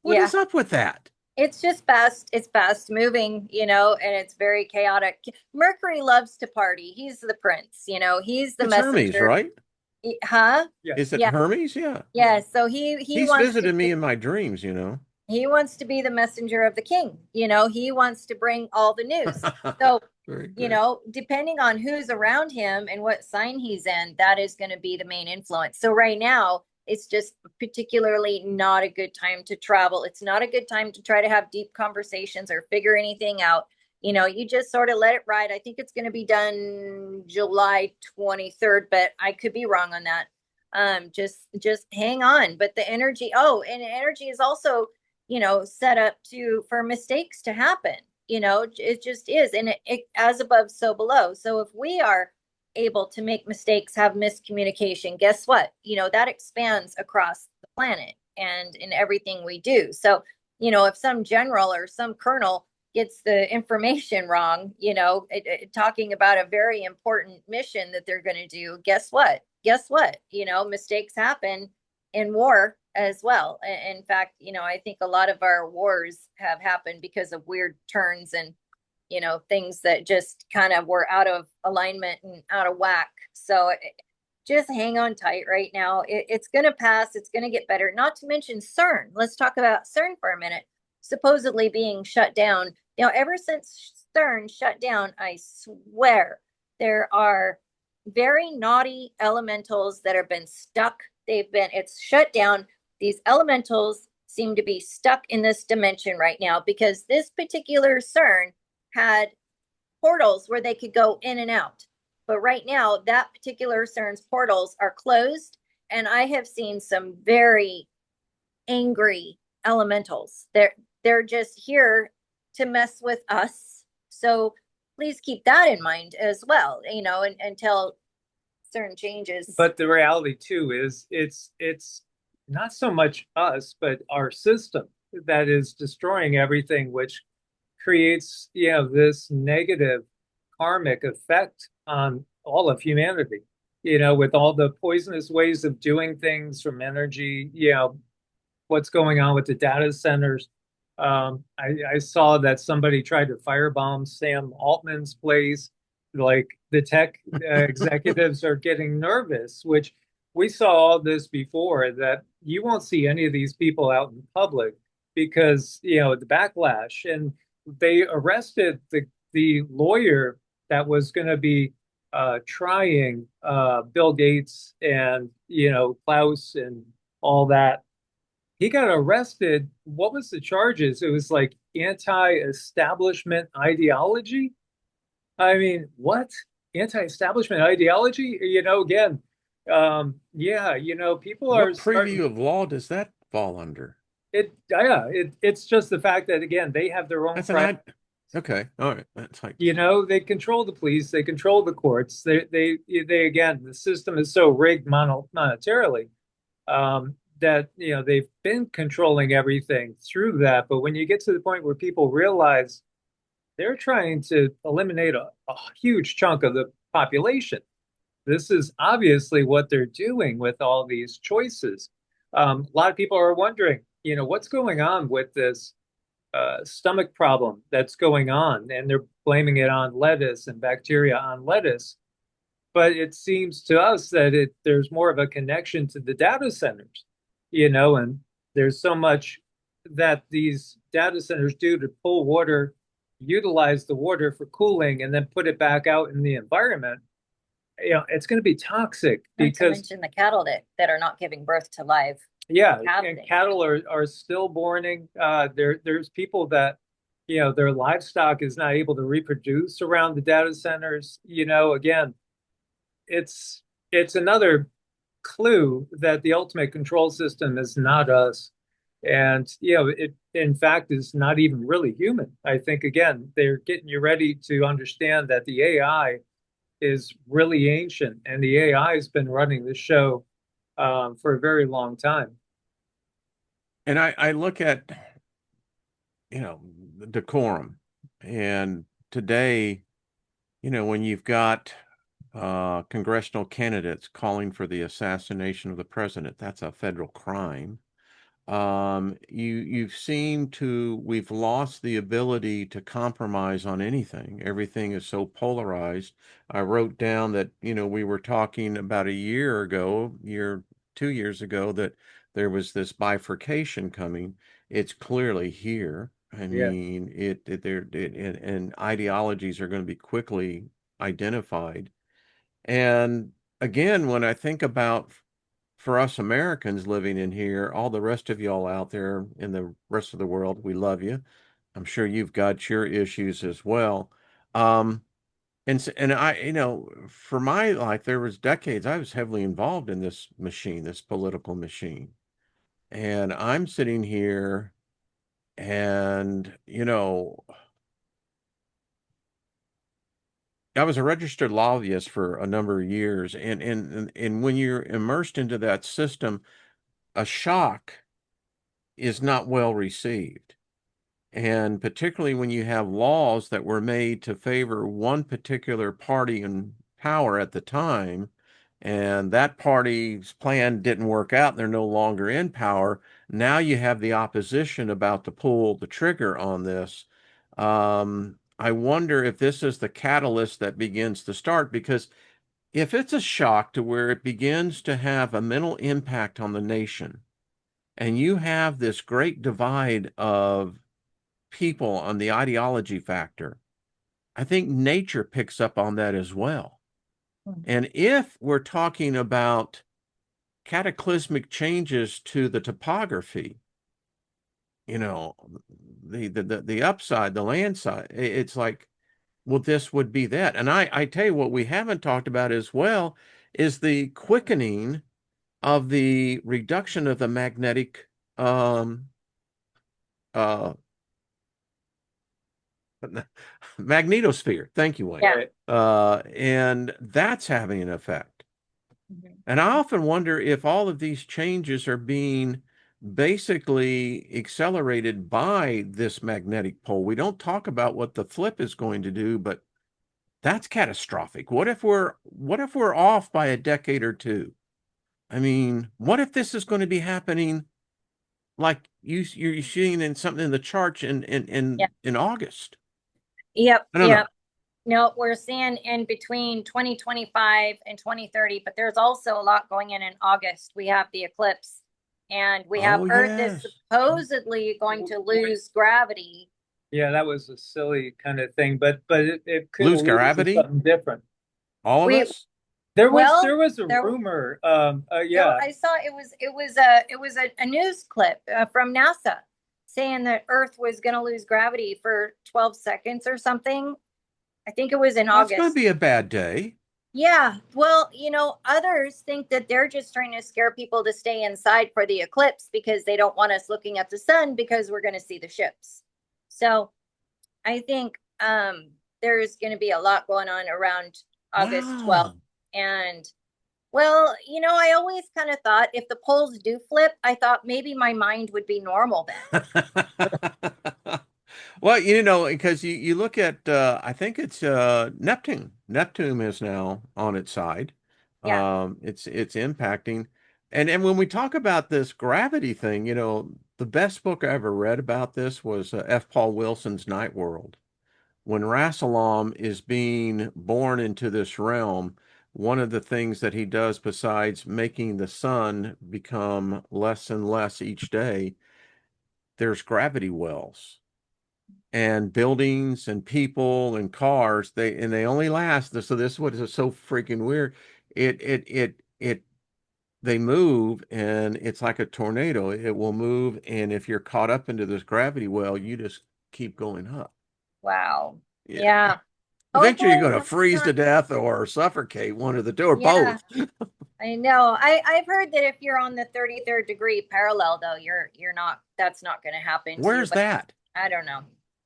what yeah. is up with that? It's just fast. It's fast moving, and it's very chaotic. Mercury loves to party. He's the prince, he's the It's Hermes, messenger. right? Huh? Is Yes. it Yeah. Hermes? Yeah. Yeah. So he He's wants to visited me be in my dreams, you know. he wants to be the messenger of the king. He wants to bring all the news. So, Very good. depending on who's around him and what sign he's in, that is going to be the main influence. So right now, it's just particularly not a good time to travel. It's not a good time to try to have deep conversations or figure anything out. You just sort of let it ride. I think it's going to be done July 23rd, but I could be wrong on that. Just hang on. But the energy, and energy is also, set up for mistakes to happen. It just is. And it as above, so below. So if we are able to make mistakes, have miscommunication, guess what? That expands across the planet and in everything we do. So, if some general or some colonel gets the information wrong, talking about a very important mission that they're going to do, guess what? Mistakes happen in war as well. In fact, I think a lot of our wars have happened because of weird turns and things that just kind of were out of alignment and out of whack. So just hang on tight right now. It's going to pass. It's going to get better. Not to mention CERN. Let's talk about CERN for a minute. Supposedly being shut down. Ever since CERN shut down, I swear there are very naughty elementals that have been stuck. It's shut down. These elementals seem to be stuck in this dimension right now because this particular CERN had portals where they could go in and out. But right now, that particular CERN's portals are closed, and I have seen some very angry elementals. They're just here to mess with us. So please keep that in mind as well, until certain changes. But the reality too is it's not so much us, but our system that is destroying everything, which creates, this negative karmic effect on all of humanity, with all the poisonous ways of doing things from energy, what's going on with the data centers. I saw that somebody tried to firebomb Sam Altman's place. Like, the tech executives are getting nervous, which we saw all this before, that you won't see any of these people out in public because, the backlash. And they arrested the lawyer that was going to be trying Bill Gates and, Klaus and all that. He got arrested. What was the charges? It was like anti-establishment ideology. I mean, what? Anti-establishment ideology? Again, yeah, people are What starting. preview of law does that fall under? It's just the fact that, again, they have their own That's private. okay. All right. That's like, They control the police, they control the courts. They again, the system is so rigged monetarily, that, you know, they've been controlling everything through that. But when you get to the point where people realize they're trying to eliminate a huge chunk of the population, this is obviously what they're doing with all these choices. A lot of people are wondering, you know, what's going on with this stomach problem that's going on, and they're blaming it on lettuce and bacteria on lettuce. But it seems to us that there's more of a connection to the data centers, you know, and there's so much that these data centers do to pull water, utilize the water for cooling, and then put it back out in the environment. You know, it's going to be toxic Not to because, mention the cattle that are not giving birth to live yeah, and calving. cattle are stillborning. There's people that, you know, their livestock is not able to reproduce around the data centers. You know, again, it's another clue that the ultimate control system is not us. And, you know, it in fact is not even really human. I think, again, they're getting you ready to understand that the AI is really ancient, and the AI has been running the show for a very long time. And I look at, you know, decorum. And today, you know, when you've got congressional candidates calling for the assassination of the president, that's a federal crime. We've lost the ability to compromise on anything. Everything is so polarized. I wrote down that, you know, we were talking about a year ago, 2 years ago, that there was this bifurcation coming. It's clearly here. I Yeah. mean, and ideologies are going to be quickly identified. And again, when I think about for us Americans living in here, all the rest of y'all out there in the rest of the world, we love you. I'm sure you've got your issues as well. Um, and I, you know, for my life, there was decades I was heavily involved in this machine, this political machine. And I'm sitting here and, you know, I was a registered lobbyist for a number of years. And when you're immersed into that system, a shock is not well received. And particularly when you have laws that were made to favor one particular party in power at the time, and that party's plan didn't work out, and they're no longer in power. Now you have the opposition about to pull the trigger on this. I wonder if this is the catalyst that begins to start, because if it's a shock to where it begins to have a mental impact on the nation, and you have this great divide of people on the ideology factor, I think nature picks up on that as well. And if we're talking about cataclysmic changes to the topography, you know, the upside, the land side, it's like, well, this would be that. And I tell you what we haven't talked about as well is the quickening of the reduction of the magnetic uh magnetosphere. Thank you, Wayne. Yeah. Right. And that's having an effect. Mhm. And I often wonder if all of these changes are being basically accelerated by this magnetic pole. We don't talk about what the flip is going to do, but that's catastrophic. What if we're off by a decade or two? I mean, what if this is going to be happening like you're seeing in something in the charts Yeah. in August? Yep. I don't know. Yep. No, we're seeing in between 2025 and 2030, but there's also a lot going in August. We have the eclipse, and we have Oh, Earth is yes. supposedly going to lose gravity. Yeah, that was a silly kind of thing, but it could Lose lead us to gravity? something different. All of We us? well, There was a there rumor. there Yeah, I saw it was a news clip from NASA saying that Earth was going to lose gravity for 12 seconds or something. I think it was in That's going to August. be a bad day. Yeah, well, others think that they're just trying to scare people to stay inside for the eclipse because they don't want us looking at the sun because we're going to see the ships. So I think there's going to be a lot going on around August 12th. Wow. And Well, I always kind of thought if the poles do flip, I thought maybe my mind would be normal then. Well, because you look at I think it's Neptune. Neptune is now on its side. Yeah, It's impacting. And when we talk about this gravity thing, the best book I ever read about this was F. Paul Wilson's Night World. When Rassilon is being born into this realm, one of the things that he does besides making the sun become less and less each day, there's gravity wells and buildings and people and cars. They only last. So this is what is so freaking weird. It they move, and it's like a tornado. It will move, and if you're caught up into this gravity well, you just keep going up. wow. Yeah. Yeah. Eventually, you're Hopefully going to that's freeze not. to death or suffocate, one of the two, or Yeah, both. I know. I've heard that if you're on the 33rd degree parallel though, you're not, that's not going to happen to you, Where's but that? I don't know.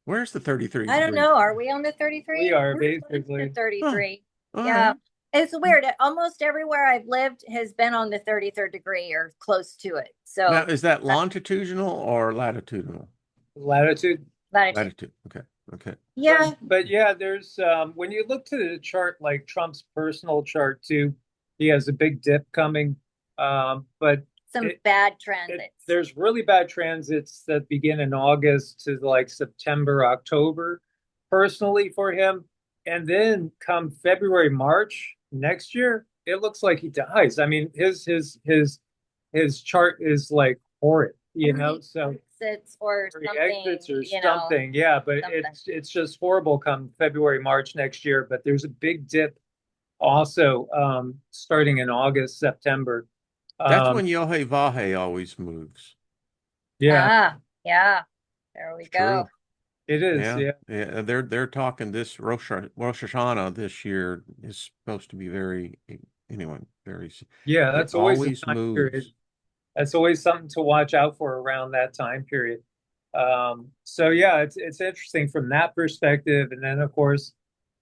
Where's the 33 I don't degree? know. Are we on the We 33? are We're close to basically. Oh, 33. all Yeah. right. It's weird. Almost everywhere I've lived has been on the 33rd degree or close to it. Now, So, is that uh, longitudinal or latitudinal? Latitude. latitude. Latitude. Okay. Okay. Yeah. But yeah, there's when you look to the chart, like Trump's personal chart too, he has a big dip coming. But Some it, bad transits. there's really bad transits that begin in August to like September, October, personally for him. And then come February, March next year, it looks like he dies. I mean, his chart is like horrid, you Or know. he So exits or or he something, exits or something, yeah. But something. it's just horrible come February, March next year. But there's a big dip also starting in August, September. That's Um, when Yohei Vahe always moves. yeah, Ah, yeah. There we It's go. true. it is. Yeah. Yeah, Yeah. They're talking this Rosh Hashanah this year is supposed to be very, anyway, very, yeah. it That's always the always time period. moves. That's always something to watch out for around that time period. So yeah, it's interesting from that perspective. And then of course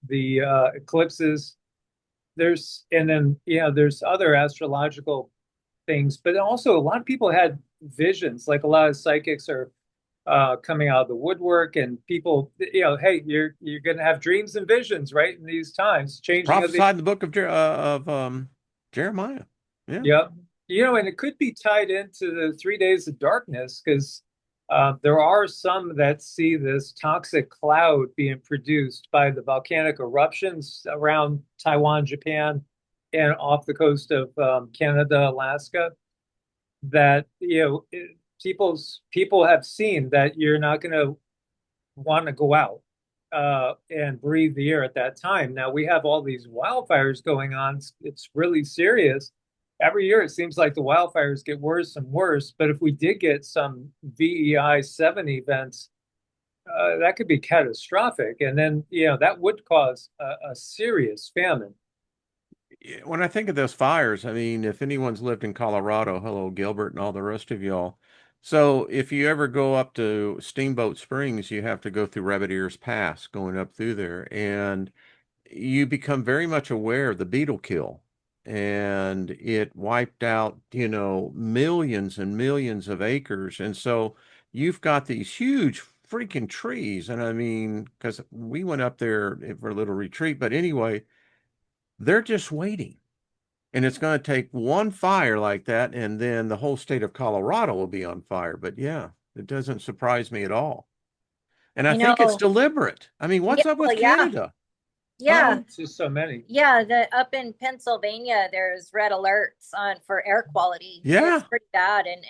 the eclipses. There's and then there's other astrological things, but also a lot of people had visions. Like a lot of psychics are coming out of the woodwork, and people, hey, you're going to have dreams and visions, right? In these times, It's changing of the prophesied in the book of Jeremiah. Yeah. yeah, and it could be tied into the 3 days of darkness because there are some that see this toxic cloud being produced by the volcanic eruptions around Taiwan, Japan, and off the coast of Canada, Alaska. That people have seen that you're not going to want to go out and breathe the air at that time. Now we have all these wildfires going on. It's really serious. Every year it seems like the wildfires get worse and worse. But if we did get some VEI 7 events, that could be catastrophic. And then, that would cause a serious famine. When I think of those fires, I mean, if anyone's lived in Colorado, hello, Gilbert, and all the rest of y'all. So if you ever go up to Steamboat Springs, you have to go through Rabbit Ears Pass going up through there. And you become very much aware of the beetle kill. And it wiped out, millions and millions of acres. And so you've got these huge freaking trees. And I mean, because we went up there for a little retreat, but anyway, they're just waiting. And it's going to take one fire like that, and then the whole state of Colorado will be on fire. But yeah, it doesn't surprise me at all. And I You think it's know, deliberate. I mean, yeah, what's up well, with yeah, Canada? yeah. Huh? It's just so many. Yeah, the up in Pennsylvania, there's red alerts on for air quality. It's Yeah. pretty bad, and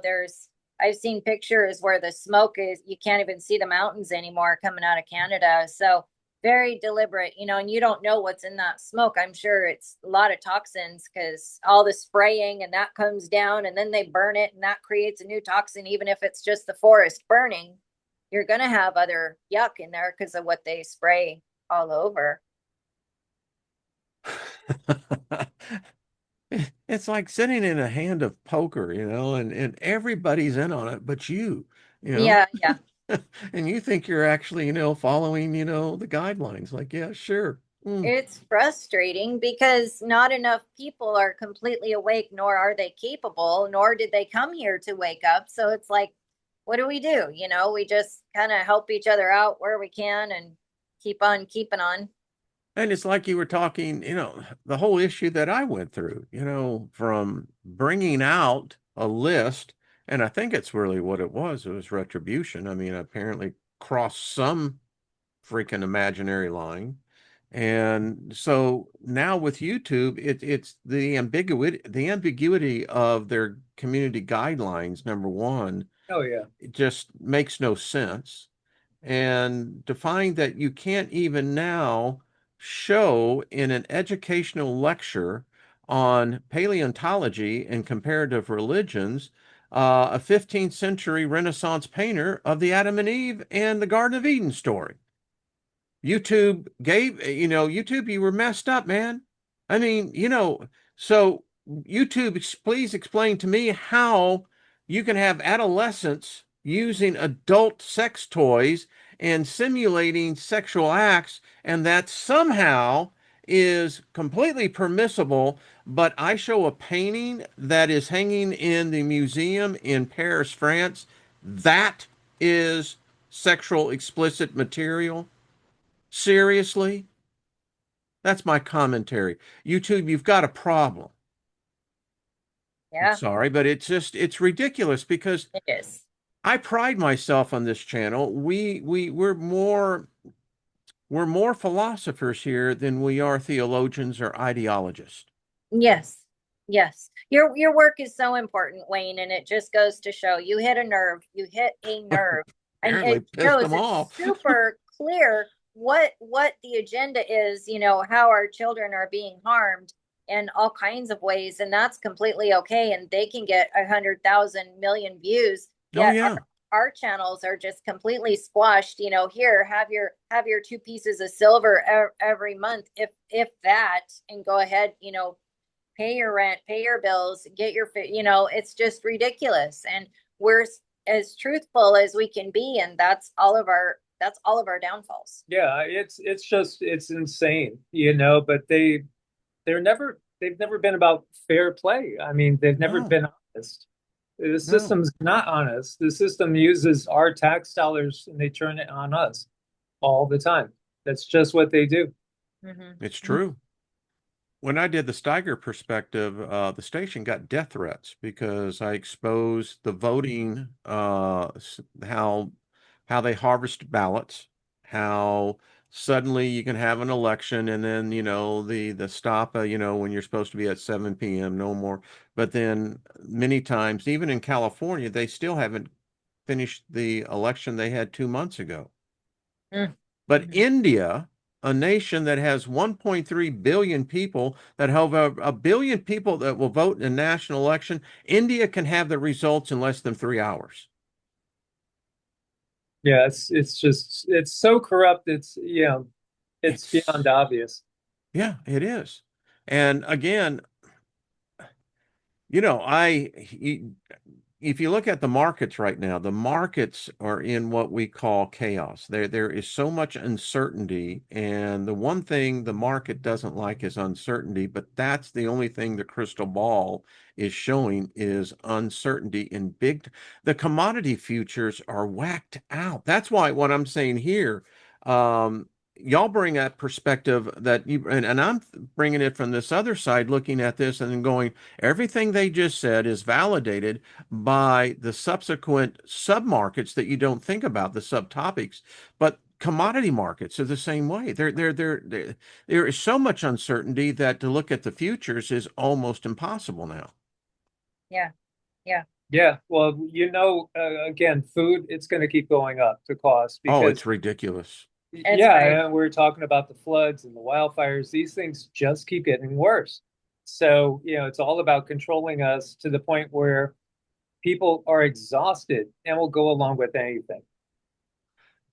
there's I've seen pictures where the smoke is you can't even see the mountains anymore coming out of Canada. So very deliberate, and you don't know what's in that smoke. I'm sure it's a lot of toxins because all the spraying and that comes down, and then they burn it, and that creates a new toxin. Even if it's just the forest burning, you're gonna have other yuck in there because of what they spray all over. It's like sitting in a hand of poker, and everybody's in on it but you know. Yeah, yeah. And you think you're actually, following, the guidelines. Like, yeah, sure. Mm. It's frustrating because not enough people are completely awake, nor are they capable, nor did they come here to wake up. So it's like, what do? We just kind of help each other out where we can and keep on keeping on. And it's like you were talking, the whole issue that I went through, from bringing out a list, and I think it's really what it was. It was retribution. I mean, apparently crossed some freaking imaginary line. And so now with YouTube, it's the ambiguity of their community guidelines, number one, Oh yeah. it just makes no sense. And to find that you can't even now show in an educational lecture on paleontology and comparative religions a 15th century Renaissance painter of the Adam and Eve and the Garden of Eden story. YouTube, you were messed up, man. I mean, so YouTube, please explain to me how you can have adolescents using adult sex toys and simulating sexual acts, and that somehow is completely permissible. But I show a painting that is hanging in the museum in Paris, France. That is sexual explicit material. Seriously? That's my commentary. YouTube, you've got a problem. I'm Yeah, sorry, but it's ridiculous because it is. I pride myself on this channel. We're more philosophers here than we are theologians or ideologists. Yes. Yes. Your work is so important, Wayne, and it just goes to show you hit a nerve. You hit a nerve. And Apparently it pissed shows them it's off. super clear what the agenda is, how our children are being harmed in all kinds of ways, and that's completely okay. And they can get 100,000 million views, Oh yet yeah. our channels are just completely squashed. Here, have your two pieces of silver every month, if that, and go ahead, pay your rent, pay your bills, get it's just ridiculous. And we're as truthful as we can be, and that's all of our downfalls. Yeah, it's insane, but they've never been about fair play. I mean, they've never No, been honest. The no, system's not honest. The system uses our tax dollars and they turn it on us all the time. That's just what they do. it's Mm-hmm. true. When I did the Steiger perspective, the station got death threats because I exposed the voting, how they harvest ballots, how suddenly you can have an election and then the stop, when you're supposed to be at 7 p.m. no more. But then many times, even in California, they still haven't finished the election they had 2 months ago. But Mm-hmm. India, a nation that has 1.3 billion people, that have a billion people that will vote in a national election, India can have the results in less than 3 hours. Yeah, it's so corrupt. It's beyond It's, obvious. yeah, it is. And again, you know, I, if you look at the markets right now, the markets are in what we call chaos. There is so much uncertainty, and the one thing the market doesn't like is uncertainty, but that's the only thing the crystal ball is showing is uncertainty in the commodity futures are whacked out. That's why what I'm saying here, y'all bring that perspective that and I'm bringing it from this other side, looking at this and then going, everything they just said is validated by the subsequent submarkets that you don't think about, the subtopics. But commodity markets are the same way. There is so much uncertainty that to look at the futures is almost impossible now. Yeah. Yeah. Yeah, well, again, food, it's going to keep going up the cost Oh, because it's ridiculous. It's very. yeah, and we're talking about the floods and the wildfires. These things just keep getting worse. So, it's all about controlling us to the point where people are exhausted and will go along with anything.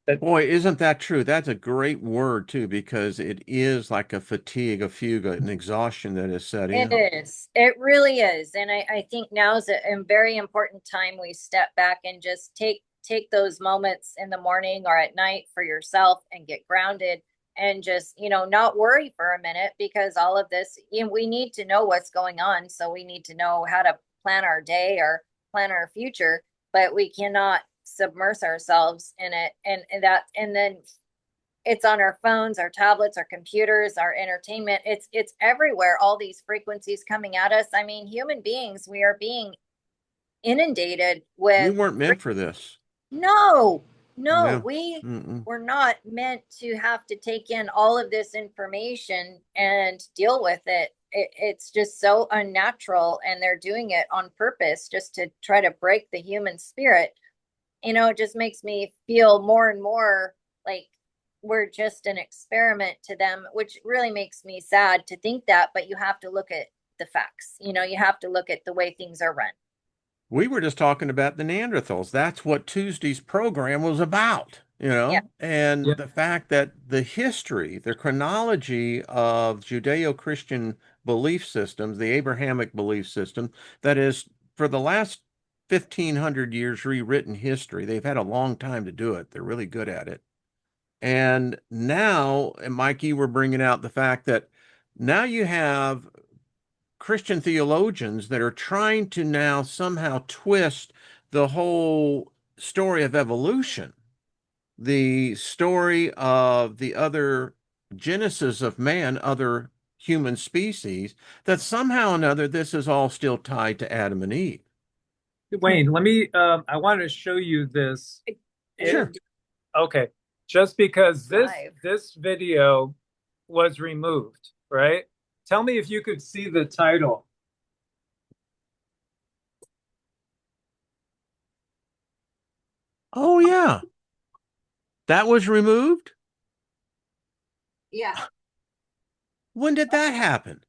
That Boy, isn't that true? That's a great word too, because it is like a fatigue, a fugue, an exhaustion that is set It in. is. It really is. And I think now is a very important time we step back and just take those moments in the morning or at night for yourself and get grounded and just, you know, not worry for a minute, because all of this, you know, we need to know what's going on. So we need to know how to plan our day or plan our future, but we cannot submerge ourselves in it. And then it's on our phones, our tablets, our computers, our entertainment. It's everywhere. All these frequencies coming at us. I mean, human beings, we are being inundated We with. weren't meant for this. No, no, No. we Mm-mm. were not meant to have to take in all of this information and deal with it. It's just so unnatural, and they're doing it on purpose just to try to break the human spirit. You know, it just makes me feel more and more like we're just an experiment to them, which really makes me sad to think that. But you have to look at the facts. You know, you have to look at the way things are run. We were just talking about the Neanderthals. That's what Tuesday's program was about, Yeah. and Yeah. the fact that the history, the chronology of Judeo-Christian belief systems, the Abrahamic belief system, that is for the last 1500 years rewritten history. They've had a long time to do it. They're really good at it. And now, and Mike, you were bringing out the fact that now you have Christian theologians that are trying to now somehow twist the whole story of evolution, the story of the other genesis of man, other human species, that somehow or another this is all still tied to Adam and Eve. Wayne, let me, I want to show you this. Sure. Okay. Just because Live. this video was removed, right? Tell me if you could see the title. Oh, yeah. That was removed? Yeah. When did that happen?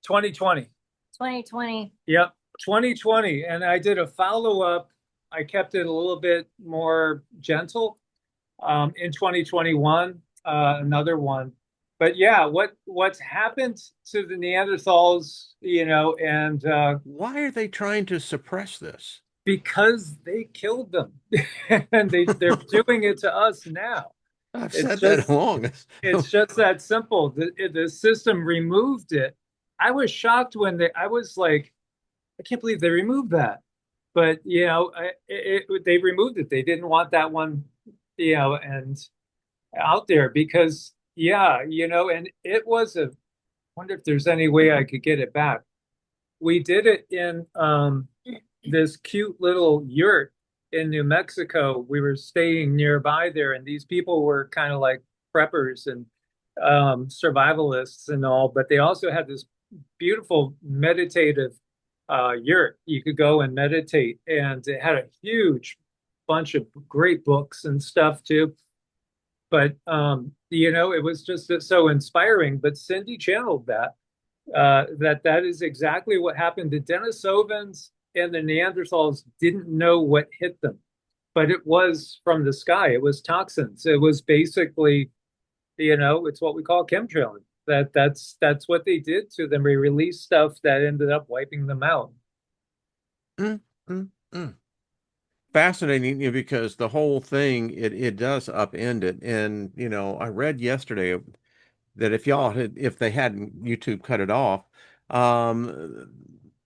2020. 2020. Yep, 2020. And I did a follow-up. I kept it a little bit more gentle in 2021, another one. But yeah, what's happened to the Neanderthals, and Why are they trying to suppress this? because they killed them, and they're doing it to us now. I've It's said that just along. it's just that simple. The system removed it. I was shocked when I was like, I can't believe they removed that. But they removed it. They didn't want that one, and out there because and it was a. Wonder if there's any way I could get it back. We did it in this cute little yurt in New Mexico. We were staying nearby there, and these people were kind of like preppers and survivalists and all, but they also had this beautiful meditative yurt. You could go and meditate, and it had a huge bunch of great books and stuff too. But it was just so inspiring. But Cindy channeled that. That is exactly what happened. The Denisovans and the Neanderthals didn't know what hit them, but it was from the sky. It was toxins. It was basically, it's what we call chemtrailing. That's what they did to them. We released stuff that ended up wiping them out. Mm, mm, mm. Fascinating, because the whole thing it does upend it. And I read yesterday that if they hadn't YouTube cut it off, um,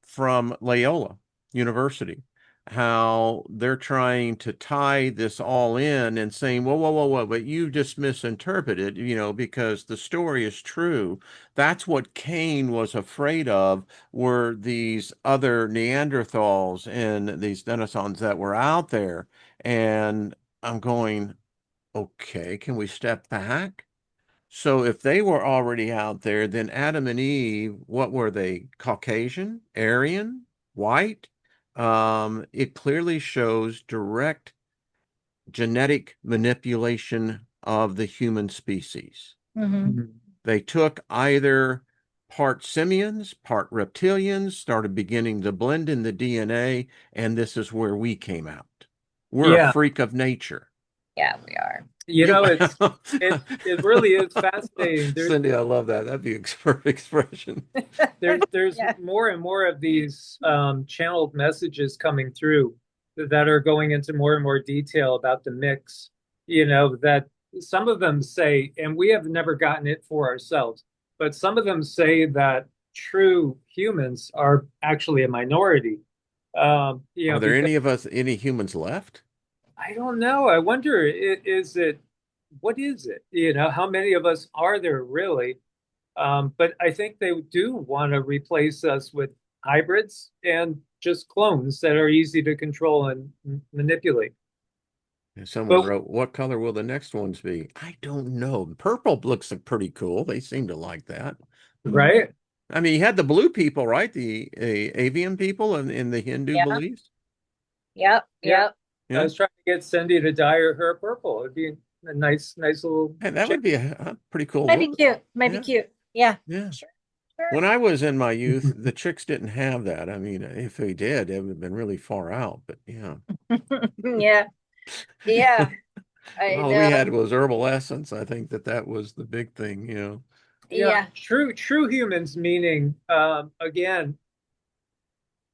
from Loyola University, how they're trying to tie this all in and saying, whoa, whoa, whoa, whoa, but you just misinterpreted, because the story is true. That's what Cain was afraid of, were these other Neanderthals and these Denisovans that were out there. And I'm going, okay, can we step back? So if they were already out there, then Adam and Eve, what were they? Caucasian, Aryan, white? It clearly shows direct genetic manipulation of the human species. Mm-hmm. They took either part simians, part reptilians, started beginning to blend in the DNA, and this is where we came out. We're a Yeah, freak of nature. Yeah, we are. it really is fascinating. Cindy, I love that. That'd be perfect expression. There's Yeah. more and more of these channeled messages coming through that are going into more and more detail about the mix, that some of them say, and we have never gotten it for ourselves, but some of them say that true humans are actually a minority. Are there Because any humans left? I don't know. I wonder, is it, what is it? How many of us are there really? But I think they do want to replace us with hybrids and just clones that are easy to control and manipulate. And someone But wrote, "What color will the next ones be?" I don't know. Purple looks pretty cool. They seem to like that. right? I mean, you had the blue people, right? The avian people in the Hindu Yeah. beliefs. Yep. Yeah. Yep. I Yeah, was trying to get Cindy to dye her hair purple. It'd be a nice little hey, that change. would be a pretty cool Might be look. cute. Might be Yeah, cute. Yeah. yeah. Sure. Sure. When I was in my youth, the chicks didn't have that. I mean, if they did, it would have been really far out. But yeah, Yeah. Yeah. I all we know. had was herbal essence. I think that was the big thing. Yeah, Yeah. true humans, meaning again,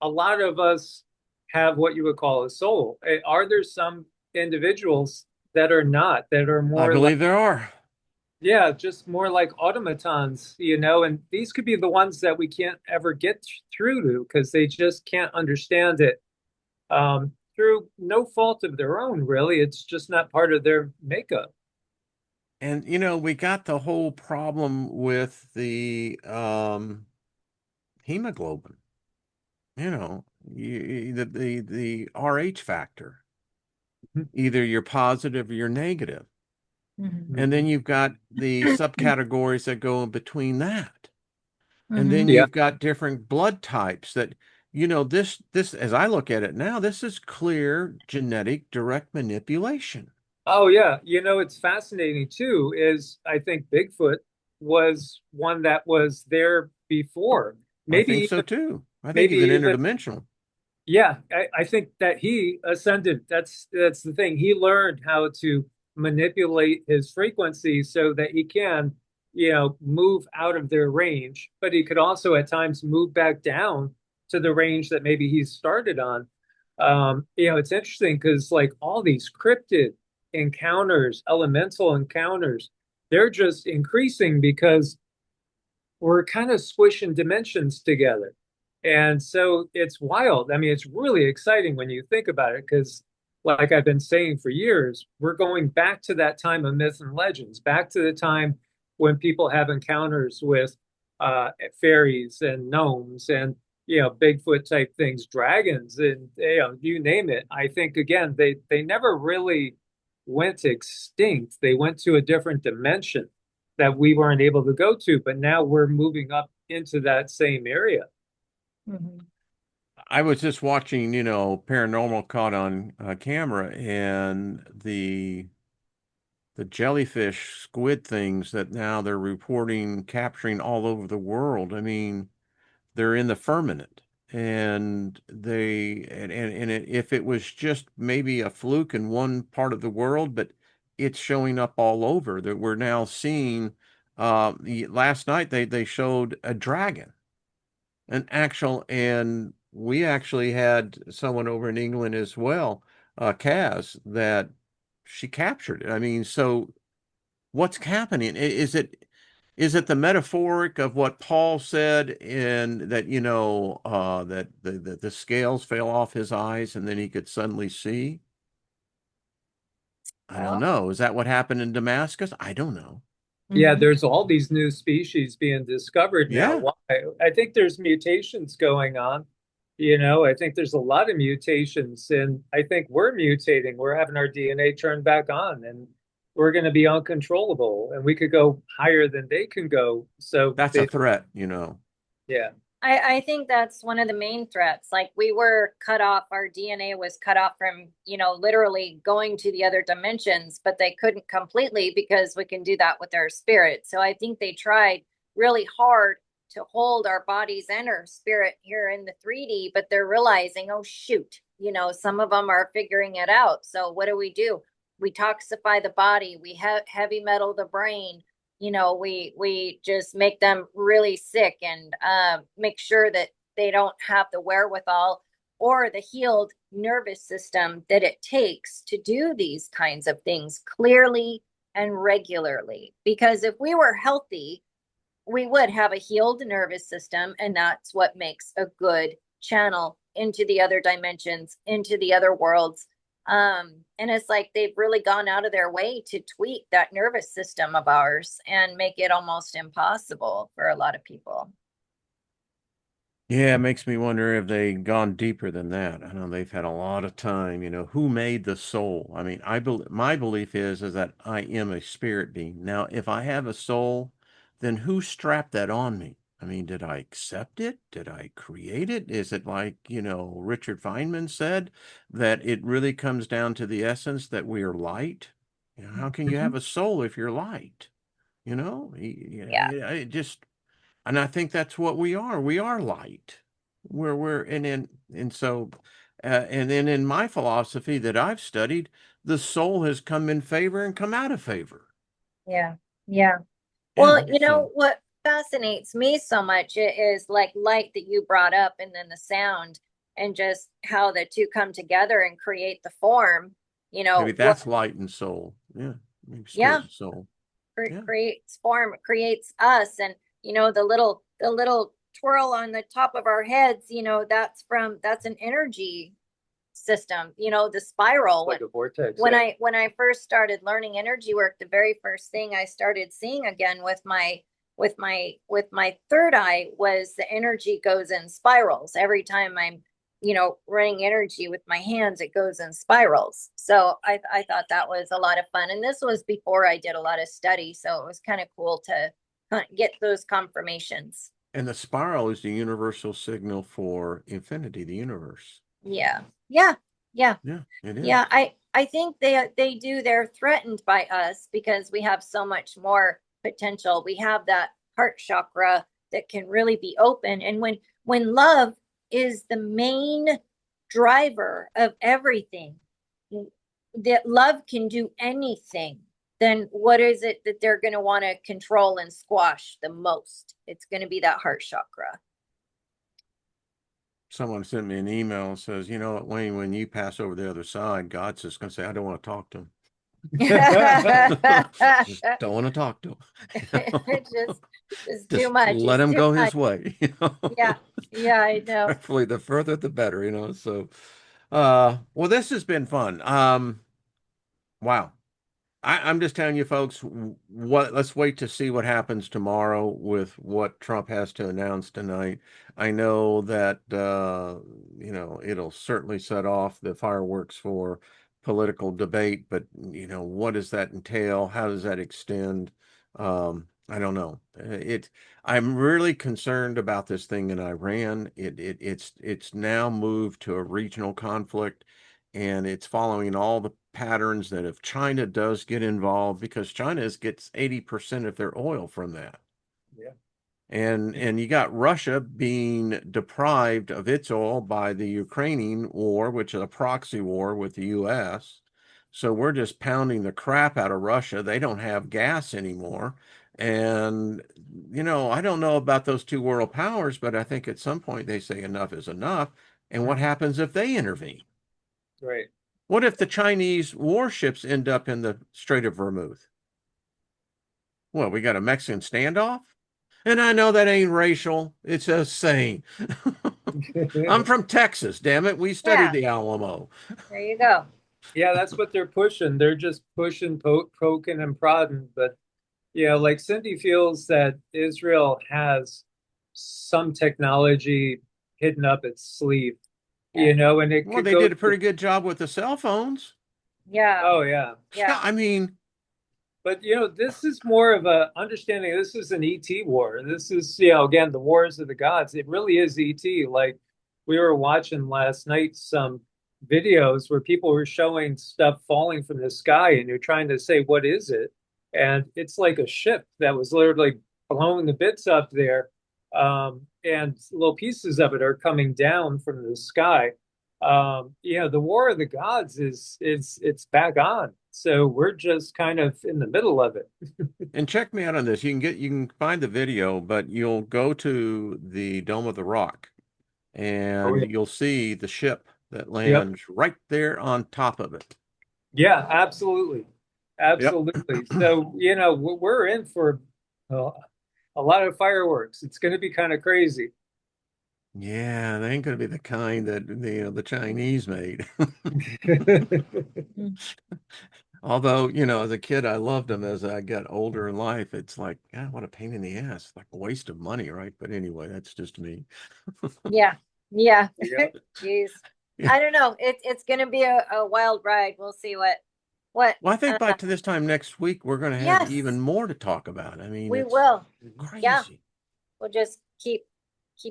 a lot of us have what you would call a soul. Are there some individuals that are not, that are I more like, believe there are. yeah, just more like automatons, and these could be the ones that we can't ever get through to because they just can't understand it through no fault of their own, really. It's just not part of their makeup. And we got the whole problem with the hemoglobin. The RH factor. Either you're positive or you're negative. Mhm. And then Mhm. you've got the subcategories that go in between that. And then Mhm. Yeah. you've got different blood types that, this, as I look at it now, this is clear genetic direct manipulation. Oh yeah, it's fascinating too, is I think Bigfoot was one that was there before. I Maybe think so even too. I think maybe he's an even interdimensional. yeah, I think that he ascended. That's the thing. He learned how to manipulate his frequency so that he can, move out of their range, but he could also at times move back down to the range that maybe he started on. It's interesting because like all these cryptid encounters, elemental encounters, they're just increasing because we're kind of squishing dimensions together. And so it's wild. I mean, it's really exciting when you think about it, because, like I've been saying for years, we're going back to that time of myth and legends, back to the time when people have encounters with fairies and gnomes and, Bigfoot type things, dragons, and, you name it. I think, again, they never really went extinct. They went to a different dimension that we weren't able to go to, but now we're moving up into that same area. Mhm. I was just watching, paranormal caught on camera, and the jellyfish squid things that now they're reporting capturing all over the world. I mean, they're in the firmament, and if it was just maybe a fluke in one part of the world, but it's showing up all over, that we're now seeing. Last night they showed a dragon, and we actually had someone over in England as well, Kaz, that she captured it. I mean, so what's happening? Is it the metaphoric of what Paul said in that, that the scales fell off his eyes and then he could suddenly see? I don't Well. know. Is that what happened in Damascus? I don't know. Yeah, Mhm. there's all these new species being discovered now. Yeah, Why? I think there's mutations going on. I think there's a lot of mutations, and I think we're mutating. We're having our DNA turned back on, and we're going to be uncontrollable, and we could go higher than they can go. So that's a they, threat. yeah. I think that's one of the main threats. Like we were cut off, our DNA was cut off from, literally going to the other dimensions, but they couldn't completely because we can do that with our spirit. So I think they tried really hard to hold our bodies and our spirit here in the 3D, but they're realizing, oh, shoot, some of them are figuring it out. So what do? We toxify the body, we heavy metal the brain, we just make them really sick and make sure that they don't have the wherewithal or the healed nervous system that it takes to do these kinds of things clearly and regularly. Because if we were healthy, we would have a healed nervous system, and that's what makes a good channel into the other dimensions, into the other worlds. And it's like they've really gone out of their way to tweak that nervous system of ours and make it almost impossible for a lot of people. Yeah, it makes me wonder if they've gone deeper than that. I know they've had a lot of time, who made the soul? I mean, my belief is that I am a spirit being. Now, if I have a soul, then who strapped that on me? I mean, did I accept it? Did I create it? Is it like, Richard Feynman said, that it really comes down to the essence that we are light? How can you have a soul if you're light? Yeah. It just and I think that's what we are. We are light. We're and so and then in my philosophy that I've studied, the soul has come in favor and come out of favor. Yeah. Yeah. Yeah. Well, you know So what fascinates me so much is like light that you brought up, and then the sound, and just how the two come together and create the form. maybe What, that's light and soul. Yeah. Maybe spirit yeah, and soul. Yeah. creates form, creates us. And the little twirl on the top of our heads, that's an energy system, the It's spiral. like a vortex. When Yeah. I first started learning energy work, the very first thing I started seeing again with my third eye was the energy goes in spirals. Every time I'm, running energy with my hands, it goes in spirals. So I thought that was a lot of fun. And this was before I did a lot of study. So it was kind of cool to get those confirmations. And the spiral is the universal signal for infinity, the universe. Yeah. Yeah. Yeah. Yeah, it is. Yeah, I think they're threatened by us because we have so much more potential. We have that heart chakra that can really be open. And when love is the main driver of everything, that love can do anything, then what is it that they're going to want to control and squash the most? It's going to be that heart chakra. Someone sent me an email and says, you know what, Wayne, when you pass over the other side, God's just going to say, I don't want to talk to him. Just don't want to talk to him. Just too Just much. let It's him too go much. his way. Yeah. Yeah, I know. Preferably the further the better. So well, this has been fun. Wow. I'm just telling you, folks, let's wait to see what happens tomorrow with what Trump has to announce tonight. I know that, it'll certainly set off the fireworks for political debate, but, what does that entail? How does that extend? I don't know. I'm really concerned about this thing in Iran. It's now moved to a regional conflict, and it's following all the patterns that if China does get involved, because China gets 80% of their oil from that. Yeah. And you got Russia being deprived of its oil by the Ukrainian war, which is a proxy war with the US. So we're just pounding the crap out of Russia. They don't have gas anymore. And, I don't know about those two world powers, but I think at some point they say enough is enough. And what happens if they intervene? Right. What if the Chinese warships end up in the Strait of Hormuz? Well, we got a Mexican standoff? And I know that ain't racial. It's a saying. I'm from Texas, damn it. We studied Yeah, the Alamo. there you go. Yeah, that's what they're pushing. They're just pushing, poking, and prodding. But like Cindy feels that Israel has some technology hidden up its sleeve, Yeah. and it Well, could they go did a to, pretty good job with the cell phones. Yeah. oh yeah. Yeah, Yeah. I mean, But this is more of a understanding. This is an ET war. This is, again, the wars of the gods. It really is ET. Like we were watching last night some videos where people were showing stuff falling from the sky, and you're trying to say, what is it? And it's like a ship that was literally blowing the bits up there, and little pieces of it are coming down from the sky. The war of the gods is it's back on. So we're just kind of in the middle of it. and check me out on this. You can find the video, but you'll go to the Dome of the Rock Oh and yeah. you'll see the ship that Yep. lands right there on top of it. Yeah, absolutely. Yep. Absolutely. So, we're in for uh, a lot of fireworks. It's going to be kind of crazy. Yeah, they ain't gonna be the kind that the Chinese made. Mm. Although, as a kid, I loved them. As I got older in life, it's like, God, what a pain in the ass. Like a waste of money, right? But anyway, that's just me. Yeah. Yeah. Yeah. Jeez. Yeah. I don't know. It's gonna be a wild ride. We'll see what Well, I think by to this time next week, we're going to have even yes, more to talk about. I mean, we it's will. Yeah. crazy. We'll just keep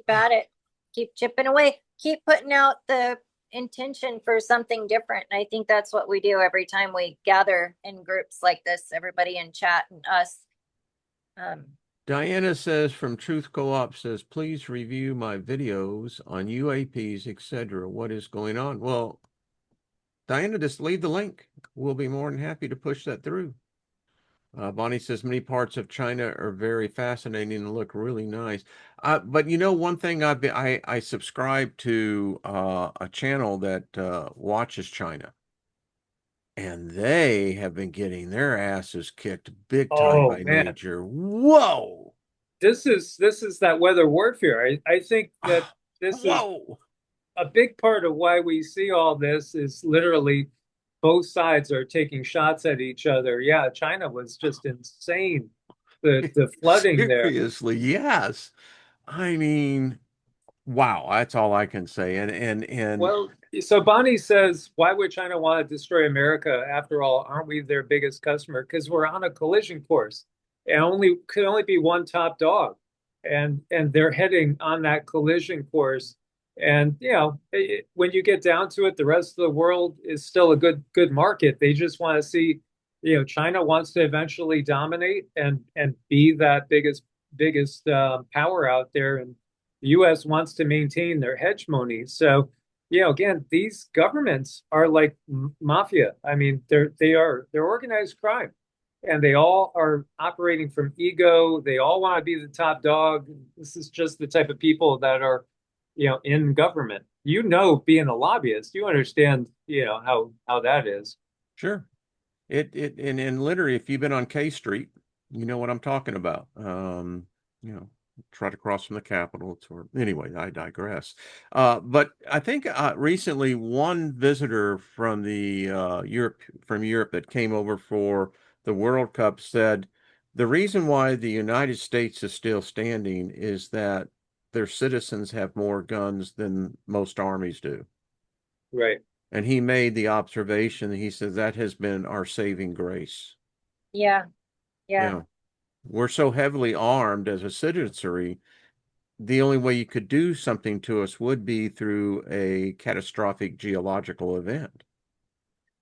at it, keep chipping away, keep putting out the intention for something different. And I think that's what we do every time we gather in groups like this, everybody in chat and us. Um, Diana says from Truth Co-op says, please review my videos on UAPs, etc. What is going on? Well, Diana, just leave the link. We'll be more than happy to push that through. Bonnie says many parts of China are very fascinating and look really nice. But one thing I subscribe to a channel that watches China, and they have been getting their asses kicked big time Oh by man, nature. Whoa! this is that weather warfare. I think that this is Whoa! a big part of why we see all this is literally both sides are taking shots at each other. Yeah, China was just insane. The flooding there. Seriously, yes. I mean, wow, that's all I can say. And Well, so Bonnie says, why would China want to destroy America? After all, aren't we their biggest customer? Because we're on a collision course, and only could only be one top dog, and they're heading on that collision course. And when you get down to it, the rest of the world is still a good market. They just want to see, China wants to eventually dominate and be that biggest power out there, and the U.S. wants to maintain their hegemony. So again, these governments are like mafia. I mean, they're organized crime, and they all are operating from ego. They all want to be the top dog. This is just the type of people that are, in government. Being a lobbyist, you understand, how that is. sure. And literally, if you've been on K Street, you know what I'm talking about. You know, try to cross from the Capitol. Or anyway, I digress. But I think recently one visitor from the Europe that came over for the World Cup said the reason why the United States is still standing is that their citizens have more guns than most armies do. Right. And he made the observation, he says that has been our saving grace. yeah. Yeah. Yeah. We're so heavily armed as a citizenry, the only way you could do something to us would be through a catastrophic geological event.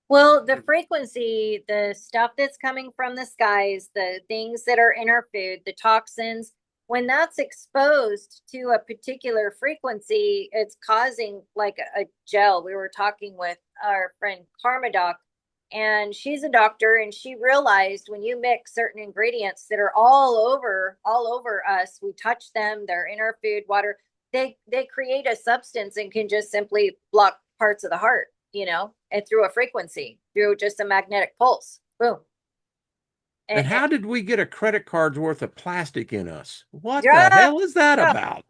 Well, the frequency, the stuff that's coming from the skies, the things that are in our food, the toxins, when that's exposed to a particular frequency, it's causing like a gel. We were talking with our friend Karma Doc, and she's a doctor, and she realized when you mix certain ingredients that are all over us, we touch them, they're in our food, water, they create a substance and can just simply block parts of the heart, and through a frequency, through just a magnetic pulse. Boom. And And how did we get a credit card's worth of plastic in us? What the yeah, hell is that about?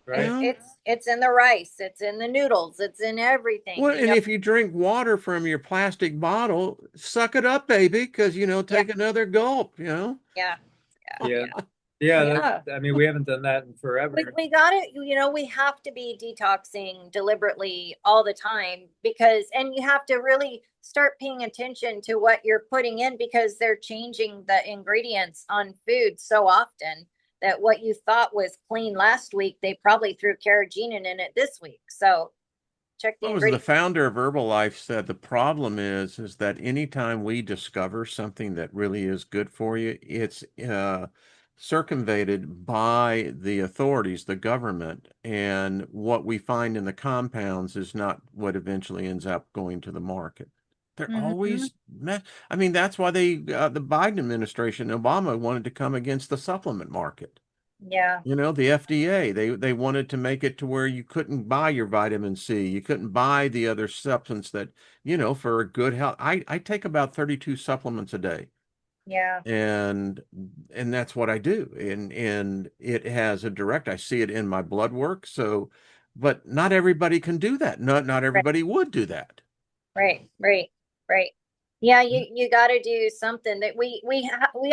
You Right. know? it's in the rice, it's in the noodles, it's in everything, Well, and if you drink water from your plastic bottle, suck it up, baby, because, Yeah, take another gulp. yeah, Yeah. yeah, Yeah. yeah. I mean, we haven't done that in We, forever. we got it. We have to be detoxing deliberately all the time and you have to really start paying attention to what you're putting in because they're changing the ingredients on food so often that what you thought was clean last week, they probably threw carrageenan in it this week. So check the What was the ingredients. founder of Herbalife said the problem is that anytime we discover something that really is good for you, it's circumvented by the authorities, the government, and what we find in the compounds is not what eventually ends up going to the market. They're Mhm. always, I mean, that's why the Biden administration, Obama wanted to come against the supplement market. Yeah. You know, the FDA, they wanted to make it to where you couldn't buy your vitamin C. You couldn't buy the other substance that, for a good health. I take about 32 supplements a day. Yeah. And that's what I do. And it has a direct, I see it in my blood work. So, but not everybody can do that. Not Right. everybody would do that. Right. Right. Right. Yeah, you got to do something that we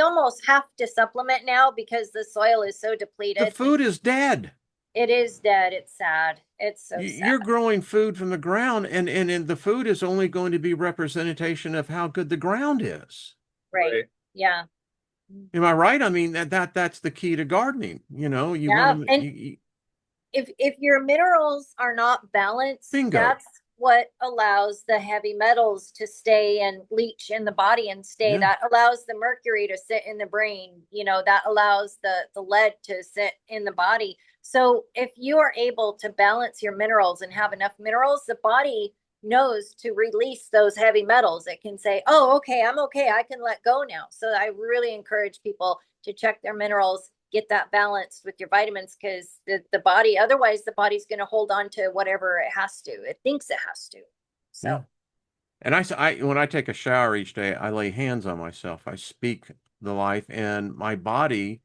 almost have to supplement now because the soil is so The depleted. food is dead. It is dead. It's sad. It's so You're sad. growing food from the ground, and the food is only going to be representation of how good the ground is. Right. Right. Yeah. Am I right? I mean, that's the key to gardening. You want Yeah. to, And if your minerals are not balanced, bingo. that's what allows the heavy metals to stay and leach in the body and stay. Yeah. That allows the mercury to sit in the brain. That allows the lead to sit in the body. So if you are able to balance your minerals and have enough minerals, the body knows to release those heavy metals. It can say, oh, okay, I'm okay, I can let go now. So I really encourage people to check their minerals, get that balanced with your vitamins, because the body, otherwise the body's going to hold on to whatever it has to. It thinks it has to. Yeah. So And when I take a shower each day, I lay hands on myself. I speak the life, and my body,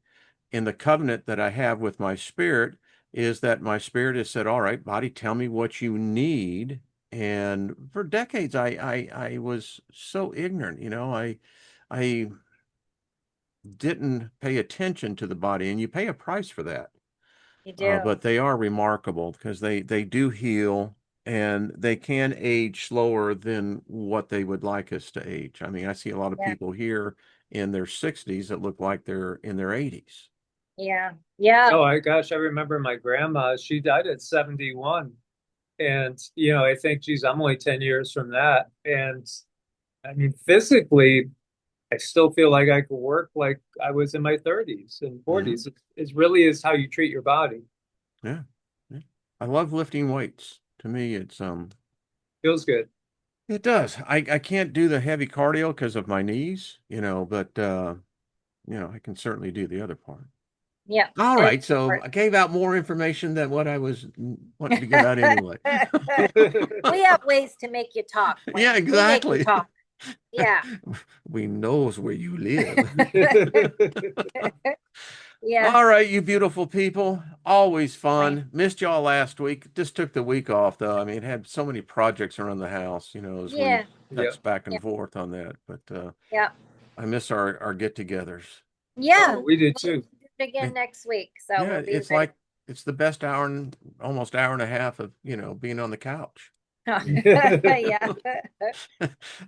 in the covenant that I have with my spirit, is that my spirit has said, "All right, body, tell me what you need." And for decades, I was so ignorant. I didn't pay attention to the body, and you pay a price for that. you do. But they are remarkable because they do heal, and they can age slower than what they would like us to age. I mean, I see a lot of Yeah. people here in their 60s that look like they're in their 80s. Yeah. Yeah. Oh, I remember my grandma, she died at 71. And, I think, geez, I'm only 10 years from that. And I mean, physically, I still feel like I could work like I was in my 30s and Hmm. 40s. It really is how you treat your body. Yeah. Yeah. I love lifting weights. To me, Feels good. it does. I can't do the heavy cardio because of my knees, but I can certainly do the other part. Yeah. All It's right, so I important. gave out more information than what I was wanting to give out anyway. We have ways to make you talk, Yeah, Wayne. We make you exactly. talk. Yeah. We knows where you live. Yeah. All right, you beautiful people. Always Wayne. fun. Missed y'all last week. Just took the week off though. I mean, had so many projects around the house, as we Yeah. Yeah. text back Yeah. and forth on that. But Yeah. I miss our get-togethers. Yeah. Oh, we did We'll too. do it again It, next week. So yeah, we'll be it's ready. like it's the best hour and almost hour and a half of, being on the couch. Yeah.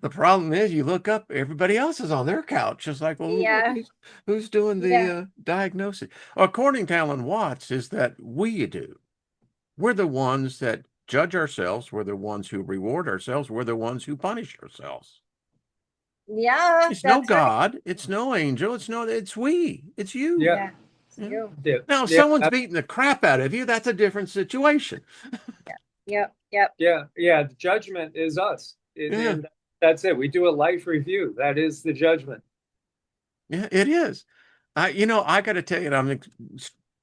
The problem is you look up, everybody else is on their couch. It's like, well, Yeah. who's doing the Yeah. diagnosis? According to Alan Watts, is that we do. We're the ones that judge ourselves. We're the ones who reward ourselves. We're the ones who punish ourselves. Yeah. It's no That's right. God. It's no angel. It's we. It's you. Yeah. Yeah. It's Yeah. you. Yeah. Now, if Yeah. someone's beating the crap out of you, that's a different situation. Yeah. Yep. Yep. Yeah. Yeah. The judgment is us. Yeah. And that's it. We do a life review. That is the judgment. Yeah, it is. I got to tell you, and I'm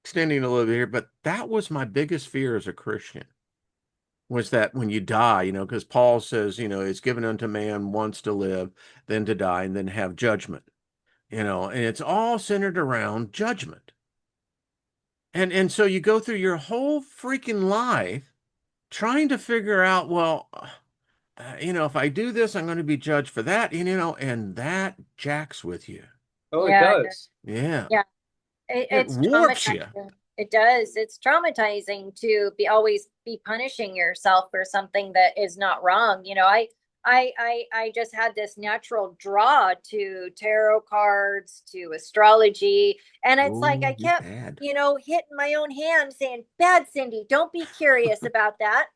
extending a little bit here, but that was my biggest fear as a Christian was that when you die, because Paul says, it's given unto man once to live, then to die, and then have judgment, and it's all centered around judgment. And so you go through your whole freaking life trying to figure out, well, if I do this, I'm going to be judged for that, and that jacks with you. Oh, it Yeah. does. Yeah. Yeah. It It's warps you. traumatizing. It does. It's traumatizing to be always be punishing yourself for something that is not wrong. I just had this natural draw to tarot cards, to astrology, and it's like Oh, I you kept, bad. hitting my own hand, saying, "Bad Cindy, don't be curious about that."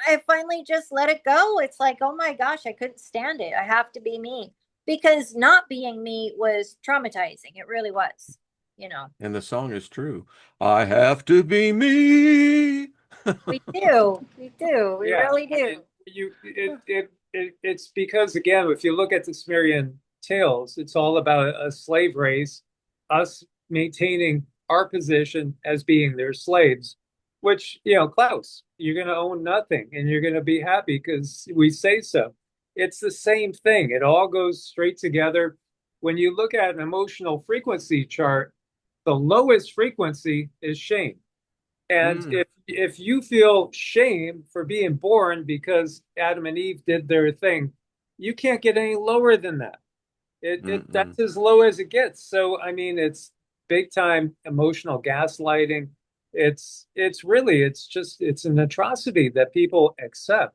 I finally just let it go. It's like, oh my gosh, I couldn't stand it. I have to be me because not being me was traumatizing. It really was, you know. And the song is true. I have to be me. We do. We do. We Yeah. really I mean, do. it's because, again, if you look at the Sumerian tales, it's all about a slave race, us maintaining our position as being their slaves, which, Klaus, you're going to own nothing and you're going to be happy because we say so. It's the same thing. It all goes straight together. When you look at an emotional frequency chart, the lowest frequency is shame. And Mm, if you feel shame for being born because Adam and Eve did their thing, you can't get any lower than that. mm-mm. That's as low as it gets. So I mean, it's big time emotional gaslighting. It's an atrocity that people accept.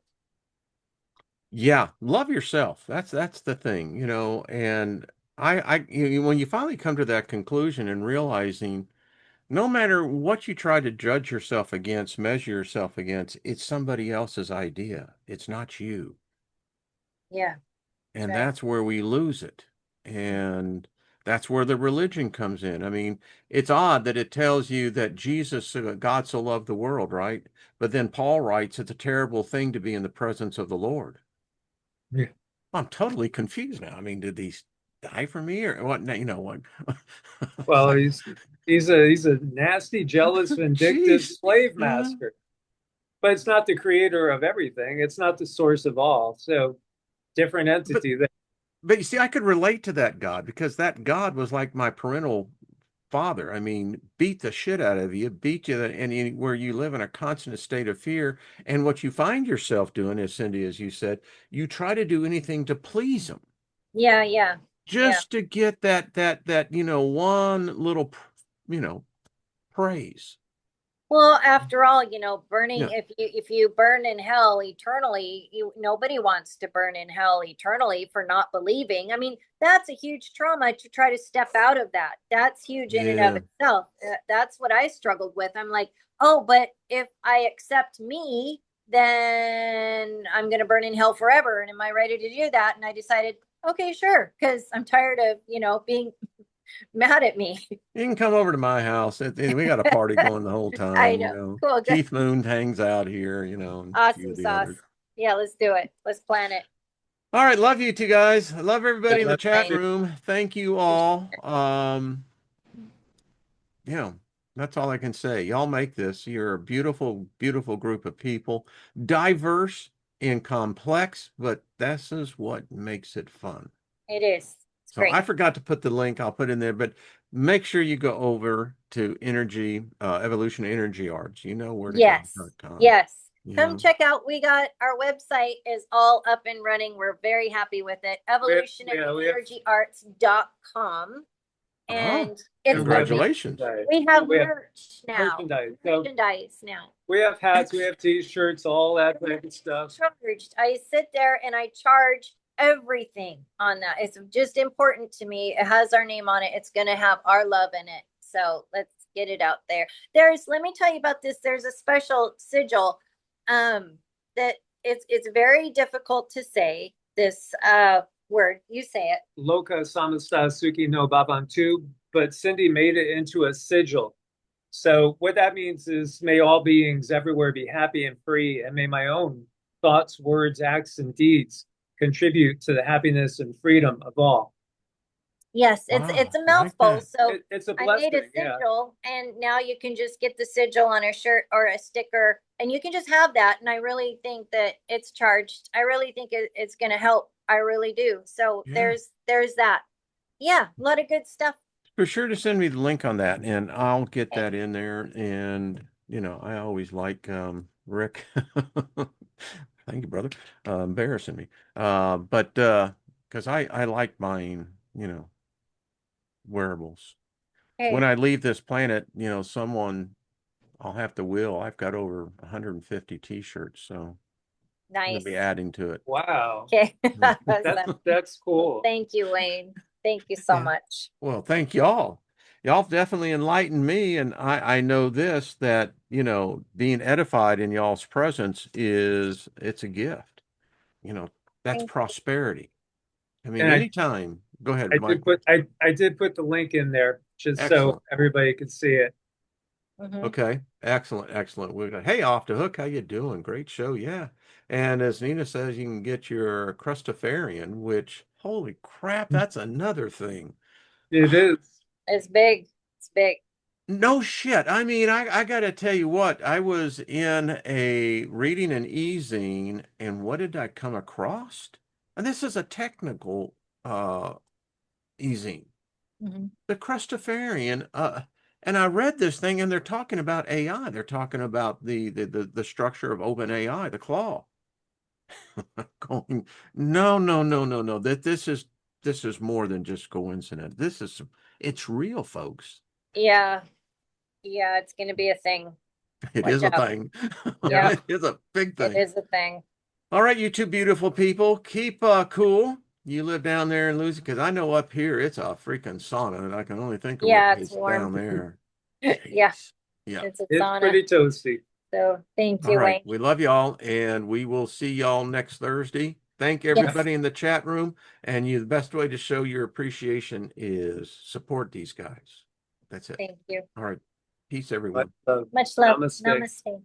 Yeah, love yourself. That's the thing, and when you finally come to that conclusion and realizing no matter what you try to judge yourself against, measure yourself against, it's somebody else's idea. It's not you. Yeah, that's And right. that's where we lose it. And that's where the religion comes in. I mean, it's odd that it tells you that Jesus, God so loved the world, right? But then Paul writes it's a terrible thing to be in the presence of the Lord. Yeah. I'm totally confused now. I mean, did these die for me or what? You know what? It's Well, like, he's a nasty, jealous, vindictive jeez. slave Yeah. master. But it's not the creator of everything. It's not the source of all. So different But entity. but you see, I could relate to that God because that God was like my parental father. I mean, beat the shit out of you, beat you, and where you live in a constant state of fear. And what you find yourself doing, as Cindy, as you said, you try to do anything to please him, Yeah, yeah, yeah. just to get that one little praise. Well, after all, burning, Yeah, if you burn in hell eternally, nobody wants to burn in hell eternally for not believing. I mean, that's a huge trauma to try to step out of that. That's huge in and of yeah. itself. That's what I struggled with. I'm like, oh, but if I accept me, then I'm going to burn in hell forever. And am I ready to do that? And I decided, okay, sure, because I'm tired of, being mad at me. You can come over to my house. And we got a party going the whole I time, know. Cool. Good. Keith Moon hangs out here, and a few Awesome of the others. sauce. Yeah, let's do it. Let's plan it. All right, love you two guys. I love everybody in Thanks, the Love chat Wayne. you. room. Thank you all. Yeah, that's all I can say. Y'all make this. You're a beautiful, beautiful group of people, diverse and complex, but this is what makes it fun. It is. It's So great. I forgot to put the link. I'll put in there, but make sure you go over to Evolution Energy Arts. You know where to go. Yes. .com. Yes. Come Yeah. check out. We got our website is all up and running. We're very happy with it. We have Evolutionaryenergyarts.com. Oh, And it's and we have congratulations. merchandise. we have We have now. merchandise. So Merchandise now. we have hats, we have t-shirts, all that type of stuff. Charged. I sit there and I charge everything on that. It's just important to me. It has our name on it. It's going to have our love in it. So let's get it out there. Let me tell you about this. There's a special sigil that it's very difficult to say this word. You say it. Loka samasta suki no babantu, but Cindy made it into a sigil. So what that means is may all beings everywhere be happy and free, and may my own thoughts, words, acts, and deeds contribute to the happiness and freedom of all. Yes, it's Wow, a I like mouthful. that. So It's a I made a blessing, yeah. sigil, and now you can just get the sigil on a shirt or a sticker, and you can just have that. And I really think that it's charged. I really think it's going to help. I really do. So Yeah. there's that. Yeah, a lot of good stuff. Be sure to send me the link on that and I'll get Okay. that in there. And, I always like Rick. Thank you, brother. Embarrassing me. But because I like buying, wearables. When Hey, I leave this planet, I'll have to will. I've got over 150 t-shirts, so I'm gonna nice. be adding to it. Wow. Okay. Yeah. That's cool. Thank you, Wayne. Thank you so Yeah. much. Well, thank y'all. Y'all definitely enlightened me, and I know this that being edified in y'all's presence it's a gift. You know that's Thank prosperity. I mean, And anytime. Go ahead, Michael. I did put the link in there just so Excellent. everybody could see it. you. Hmm. Okay, excellent, excellent. We got hey, off the hook. How you doing? Great show, yeah. And as Nina says, you can get your crustafarian, which holy crap, that's another thing. It is. It's big. It's big. No shit. I mean, I got to tell you what, I was in a reading an e-zine, and what did I come across? And this is a technical e-zine. Mm-hmm. The Crustafarian, and I read this thing, and they're talking about AI. They're talking about the structure of OpenAI, the claw. Going, no, no, no, no, no. That this is more than just coincidence. It's real, folks. Yeah. Yeah, it's going to be a thing. It Watch is a out. thing. Yeah, It is a big it thing. is a thing. All right, you two beautiful people, keep cool. You live down there in Louisiana, because I know up here it's a freaking sauna, and I can only think of what Yeah, it's it's down warm. there. Yeah, Jeez. Yeah. it's a It's sauna. pretty toasty. So thank All you, right. Wayne. We love y'all, and we will see y'all next Thursday. Thank Yes, everybody in the chat room. And the best way to show your appreciation is support these guys. That's it. thank you. All right. Peace, But everyone. Much love. namaste. Namaste.